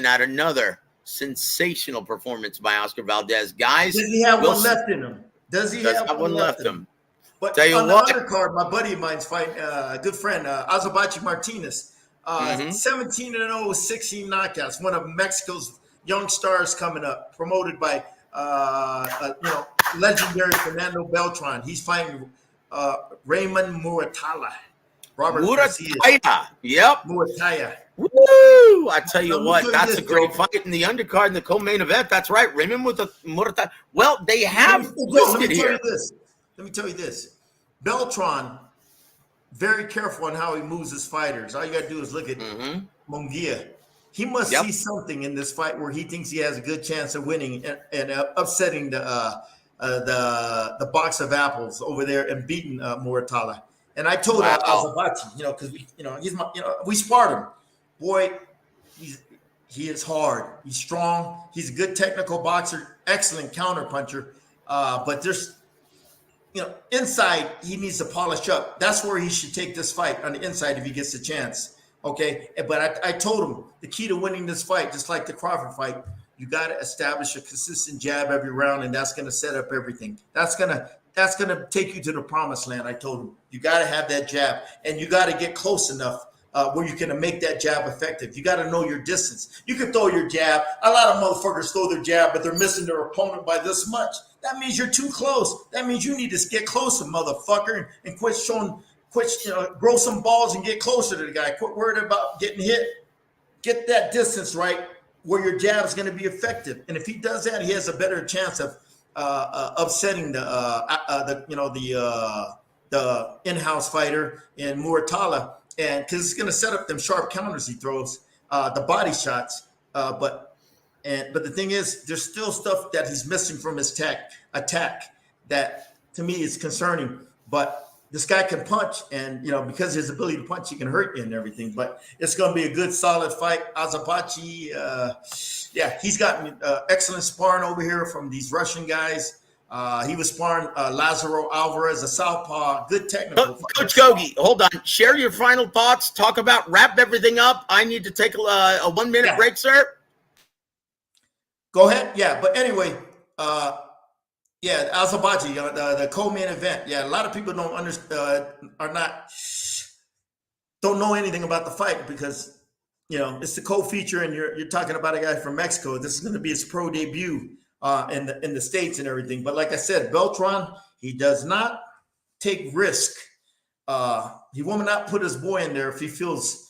at another sensational performance by Oscar Valdez, guys? Does he have one left in him? Does he have one left in him? But tell you on what, the undercard, my buddy of mine's fighting a good friend, Azabachi Martinez. 17-0, 16 knockouts. One of Mexico's young stars coming up, promoted by legendary Fernando Beltran. He's fighting Raymond Muratalla. Muratalla. Yep. Muratalla. Woo! I tell you what, that's a great fight in the undercard in the co-main event. That's right, Raymond with the Muratalla. Well, they have listed here. Let me tell you this. Beltran, very careful on how he moves his fighters. All you got to do is look at Munguia. He must see something in this fight where he thinks he has a good chance of winning and upsetting the box of apples over there and beating Muratalla. And I told Azabachi, because we sparred him. Boy, he is hard. He's strong. He's a good technical boxer, excellent counter puncher. But there's, inside he needs to polish up. That's where he should take this fight, on the inside, if he gets a chance. Okay, but I told him the key to winning this fight, just like the Crawford fight, you got to establish a consistent jab every round, and that's going to set up everything. That's gonna take you to the promised land. I told him you got to have that jab, and you got to get close enough where you can make that jab effective. You got to know your distance. You can throw your jab. A lot of motherfuckers throw their jab, but they're missing their opponent by this much. That means you're too close. That means you need to get closer, motherfucker, and quit grow some balls and get closer to the guy. Quit worried about getting hit. Get that distance right where your jab is going to be effective. And if he does that, he has a better chance of upsetting the in-house fighter in Muratalla, and because it's going to set up them sharp counters he throws, the body shots. But but the thing is, there's still stuff that he's missing from his attack that to me is concerning. But this guy can punch, and because of his ability to punch, he can hurt you and everything. But it's going to be a good, solid fight. Azabachi, he's gotten excellent sparring over here from these Russian guys. He was sparring Lazaro Alvarez, a southpaw, good technical. Coach Gogue, hold on. Share your final thoughts. Wrap everything up. I need to take a 1 minute break, sir. Go ahead. Yeah, but anyway, Azabachi, the co-main event. Yeah, a lot of people don't don't know anything about the fight because it's the co-feature, and you're talking about a guy from Mexico. This is going to be his pro debut in the States and everything. But like I said, Beltran, he does not take risk. He will not put his boy in there if he feels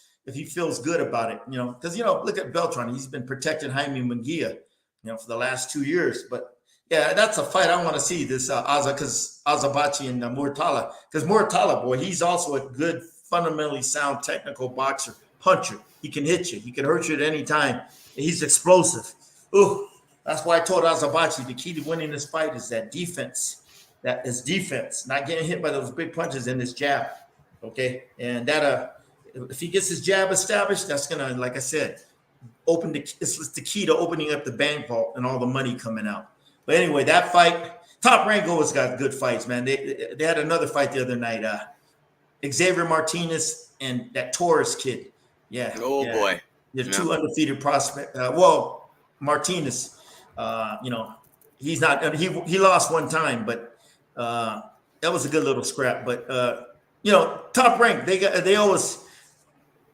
good about it. Because look at Beltran. He's been protecting Jaime Munguia, for the last 2 years. But yeah, that's a fight I want to see. This Azabachi and Muratalla, because Muratalla, boy, he's also a good, fundamentally sound technical boxer, puncher. He can hit you. He can hurt you at any time. He's explosive. Ooh, that's why I told Azabachi the key to winning this fight is that defense. That is defense, not getting hit by those big punches and this jab. Okay, and that if he gets his jab established, that's gonna, like I said, it's the key to opening up the bank vault and all the money coming out. But anyway, that fight, Top Rank always got good fights, man. They had another fight the other night. Xavier Martinez and that Torres kid. Yeah. Oh boy. The two undefeated prospects. Martinez. He's not. He lost one time, but that was a good little scrap. But Top Rank, they always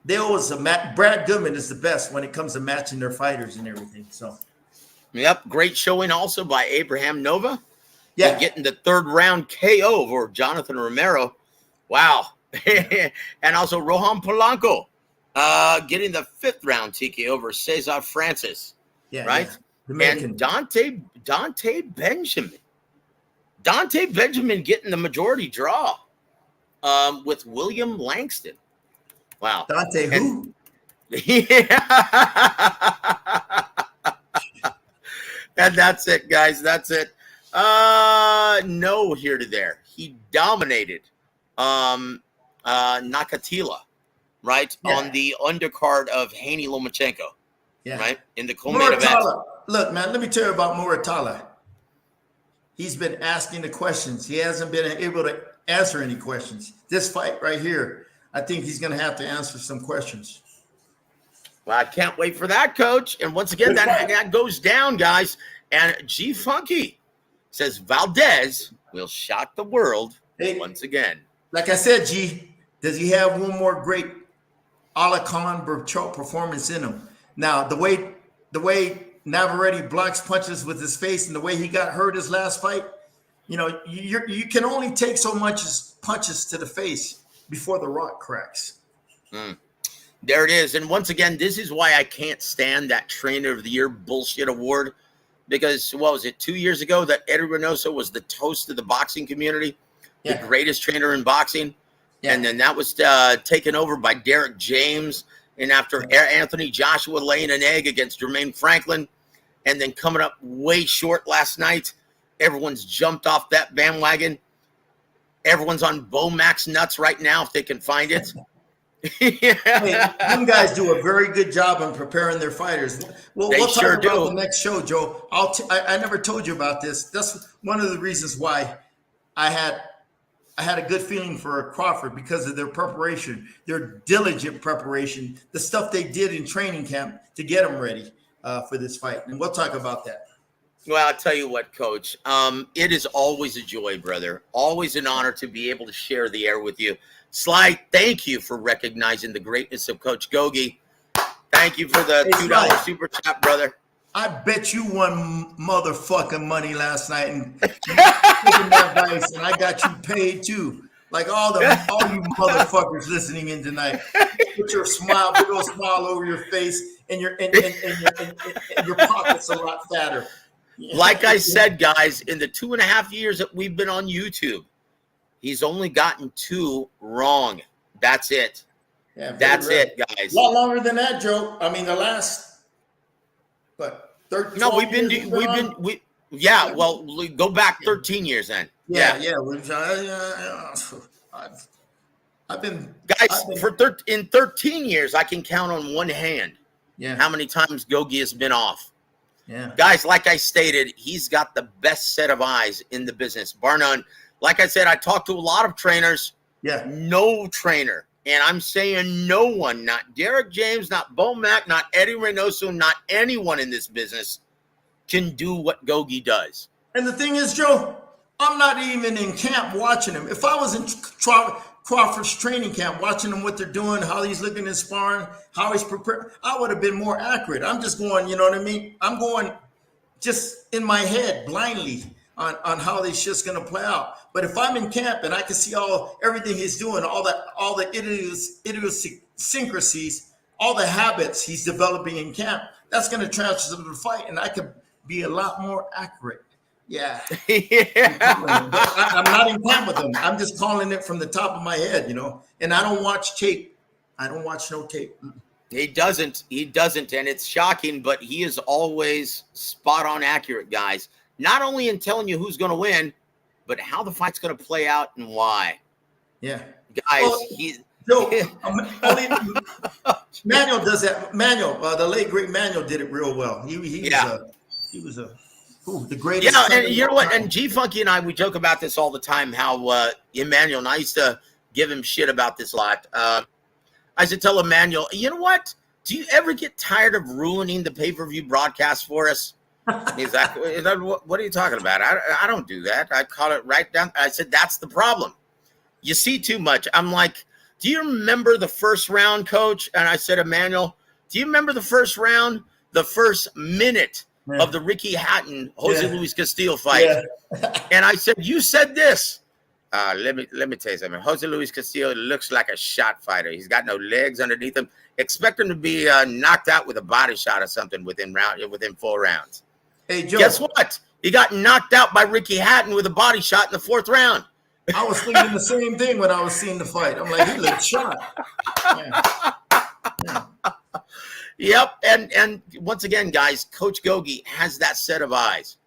Brad Goodman is the best when it comes to matching their fighters and everything. So. Yep, great showing also by Abraham Nova. Yeah, and getting the 3rd round KO for Jonathan Romero. Wow. And also Rohan Polanco getting the 5th round TKO over Cesar Francis. Yeah, right? Yeah. And Dante Benjamin. Dante Benjamin getting the majority draw with William Langston. Wow. Dante who? And that's it, guys. That's it. No here to there. He dominated Nakatila, right? Yeah. On the undercard of Haney Lomachenko. Yeah. Right? In the co-main event. Look, man, let me tell you about Muratalla. He's been asking the questions. He hasn't been able to answer any questions. This fight right here, I think he's going to have to answer some questions. Well, I can't wait for that, Coach. And once again, that goes down, guys. And G Funky says Valdez will shock the world once again. Like I said, G, does he have one more great Alakan Burchot performance in him? Now, the way Navarrete blocks punches with his face and the way he got hurt his last fight, you can only take so much as punches to the face before the rock cracks. There it is. And once again, this is why I can't stand that Trainer of the Year bullshit award. Because, what was it, 2 years ago that Eddie Reynoso was the toast of the boxing community, the greatest trainer in boxing? Yeah. And then that was taken over by Derek James. And after Anthony Joshua laying an egg against Jermaine Franklin and then coming up way short last night, everyone's jumped off that bandwagon. Everyone's on Bomax nuts right now if they can find it. Hey, you guys do a very good job in preparing their fighters. We'll talk about the next show, Joe. I never told you about this. That's one of the reasons why I had a good feeling for Crawford, because of their preparation, their diligent preparation, the stuff they did in training camp to get them ready for this fight. And we'll talk about that. Well, I'll tell you what, Coach. It is always a joy, brother. Always an honor to be able to share the air with you. Sly, thank you for recognizing the greatness of Coach Gogue. Thank you for the $2 super chat, brother. I bet you won motherfucking money last night and taking that advice, and I got you paid too. Like all you motherfuckers listening in tonight. Put your smile, big old smile over your face, and your pockets a lot fatter. Like I said, guys, in the 2.5 years that we've been on YouTube, he's only gotten 2 wrong. That's it. Yeah, that's it, guys. A lot longer than that, Joe. I mean, the last, No, well, we go back 13 years then. Yeah. In 13 years, I can count on one hand how many times Gogue has been off. Yeah. Guys, like I stated, he's got the best set of eyes in the business, bar none. Like I said, I talked to a lot of trainers. Yeah. No trainer, and I'm saying no one, not Derek James, not Bo Mack, not Eddie Reynoso, not anyone in this business can do what Gogue does. And the thing is, Joe, I'm not even in camp watching him. If I was in Crawford's training camp, watching him, what they're doing, how he's looking in sparring, how he's prepared, I would have been more accurate. I'm just going, you know what I mean? I'm going just in my head blindly on how this shit's going to play out. But if I'm in camp and I can see everything he's doing, all the idiosyncrasies, all the habits he's developing in camp, that's going to transfer to the fight, and I could be a lot more accurate. Yeah. I'm not in camp with him. I'm just calling it from the top of my head, you know. And I don't watch tape. I don't watch no tape. He doesn't, and it's shocking, but he is always spot on accurate, guys. Not only in telling you who's going to win, but how the fight's going to play out and why. Yeah. Guys, Manuel does that. Manuel, the late great Manuel did it real well. He was the greatest. Yeah, and you know what? And G Funky and I, we joke about this all the time. How Emmanuel, and I used to give him shit about this a lot. I used to tell Emmanuel, you know what? Do you ever get tired of ruining the pay-per-view broadcast for us? He's like, what are you talking about? I don't do that. I call it right down. I said, that's the problem. You see too much. I'm like, do you remember the first round, coach? And I said, Emmanuel, do you remember the first round, the first minute of the Ricky Hatton, Jose Luis Castillo fight? Yeah. And I said, you said this. Let me tell you something. Jose Luis Castillo looks like a shot fighter. He's got no legs underneath him. Expect him to be knocked out with a body shot or something within 4 rounds. Hey, Joe. Guess what? He got knocked out by Ricky Hatton with a body shot in the 4th round. I was thinking the same thing when I was seeing the fight. I'm like, he looked shot. Yeah. Yep. And once again, guys, Coach Gogue has that set of eyes.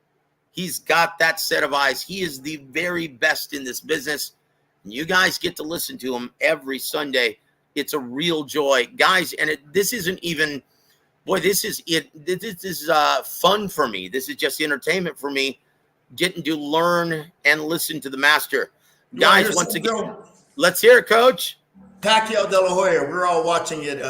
He's got that set of eyes. He is the very best in this business. And you guys get to listen to him every Sunday. It's a real joy, guys. And this isn't even, boy, this is fun for me. This is just entertainment for me, getting to learn and listen to the master. Guys, once again, let's hear it, Coach. Pacquiao De La Hoya, we're all watching it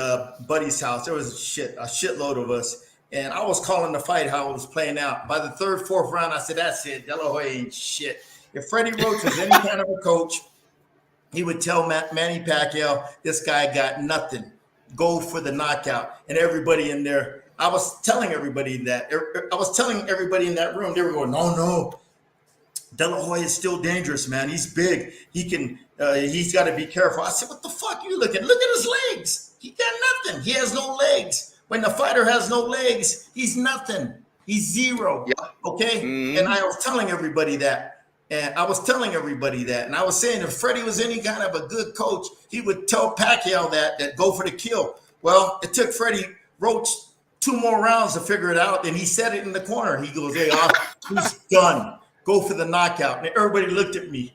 Buddy's house. There was a shitload of us. And I was calling the fight, how it was playing out. By the 3rd, 4th round, I said, that's it. De La Hoya ain't shit. If Freddie Roach was any kind of a coach, he would tell Manny Pacquiao, this guy got nothing. Go for the knockout. And everybody in there, I was telling everybody that. I was telling everybody in that room, they were going, no. De La Hoya is still dangerous, man. He's big. He's got to be careful. I said, what the fuck are you looking? Look at his legs. He got nothing. He has no legs. When the fighter has no legs, he's nothing. He's zero. Yeah. Okay? Mm-hmm. And I was telling everybody that. And I was saying if Freddie was any kind of a good coach, he would tell Pacquiao that go for the kill. Well, it took Freddie Roach 2 more rounds to figure it out. And he said it in the corner. He goes, hey, he's done. Go for the knockout. And everybody looked at me.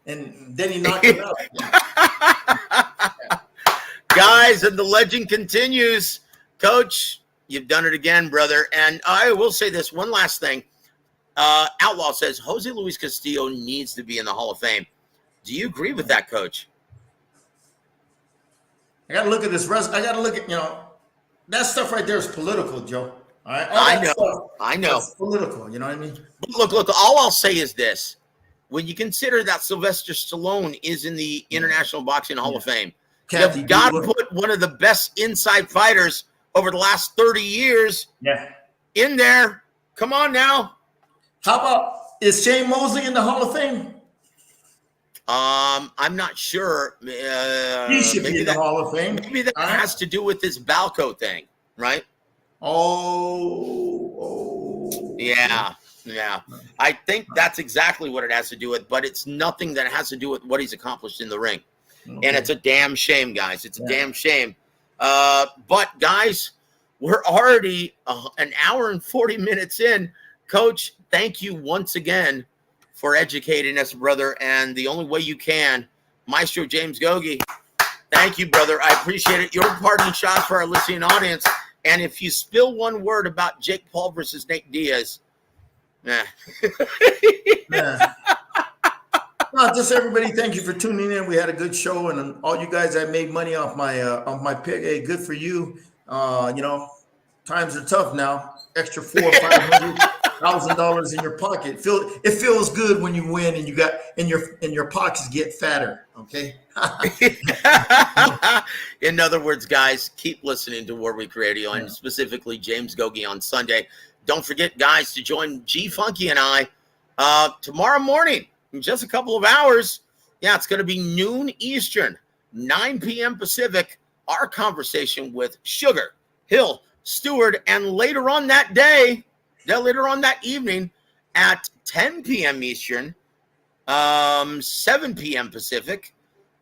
And then he knocked him out. Guys, and the legend continues. Coach, you've done it again, brother. And I will say this one last thing. Outlaw says Jose Luis Castillo needs to be in the Hall of Fame. Do you agree with that, Coach? I got to look at this. I got to look at, that stuff right there is political, Joe. All right. I know. It's political. You know what I mean? Look, all I'll say is this. When you consider that Sylvester Stallone is in the International Boxing Hall of Fame, you've got to put one of the best inside fighters over the last 30 years in there. Come on now. How about, is Shane Mosley in the Hall of Fame? I'm not sure. He should be in the Hall of Fame. Maybe that has to do with this Balco thing, right? Yeah. I think that's exactly what it has to do with, but it's nothing that has to do with what he's accomplished in the ring. Okay. And it's a damn shame, guys. It's a damn shame. But guys, We're already an hour and 40 minutes in. Coach, thank you once again for educating us, brother. And the only way you can, Maestro James Gogue, thank you, brother. I appreciate it. Your parting shot for our listening audience. And if you spill one word about Jake Paul versus Nate Diaz, nah. No, just everybody, thank you for tuning in. We had a good show, and all you guys that made money off my pick, hey, good for you. You know, times are tough now. Extra $400,000 in your pocket. It feels good when you win and you got and your pockets get fatter. Okay. In other words, guys, keep listening to Warwick Radio and specifically James Gogue on Sunday. Don't forget, guys, to join G Funky and I tomorrow morning in just a couple of hours. Yeah, it's going to be noon Eastern, 9 p.m. Pacific. Our conversation with Sugar Hill Stewart, and later on that day, later on that evening at 10 p.m. Eastern, 7 p.m. Pacific,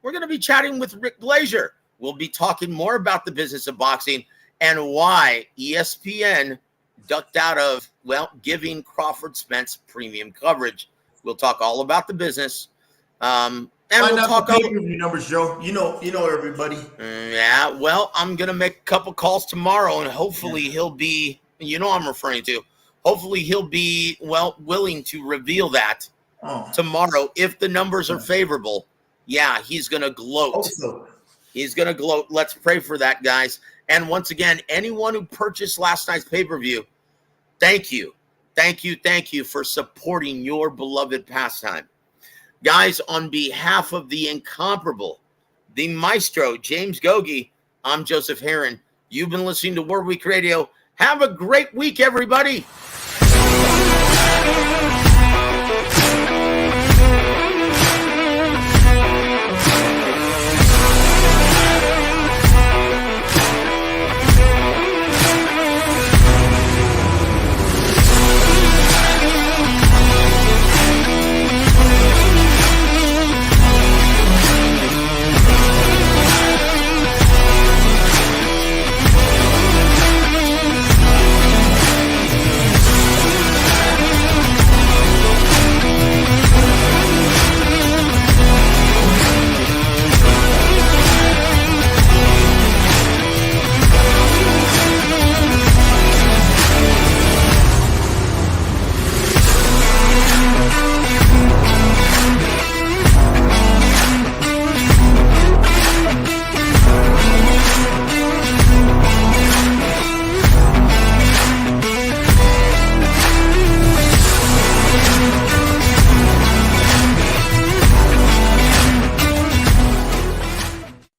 we're going to be chatting with Rick Glazier. We'll be talking more about the business of boxing and why ESPN ducked out of, well, giving Crawford Spence premium coverage. We'll talk all about the business. And we'll talk about pay-per-view numbers, Joe. You know everybody. Yeah, well, I'm going to make a couple calls tomorrow, and hopefully he'll be, you know I'm referring to, hopefully he'll be, well, willing to reveal that tomorrow if the numbers are favorable. Yeah, he's going to gloat. He's going to gloat. Let's pray for that, guys. And once again, anyone who purchased last night's pay-per-view, thank you. Thank you. Thank you for supporting your beloved pastime. Guys, on behalf of the incomparable, the maestro, James Gogue, I'm Joseph Herron. You've been listening to Warwick Radio. Have a great week, everybody.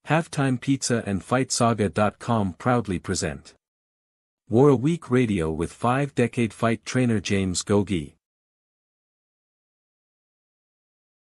Halftime Pizza and FightSaga.com proudly present War Week Radio with 5-decade fight trainer James Gogue.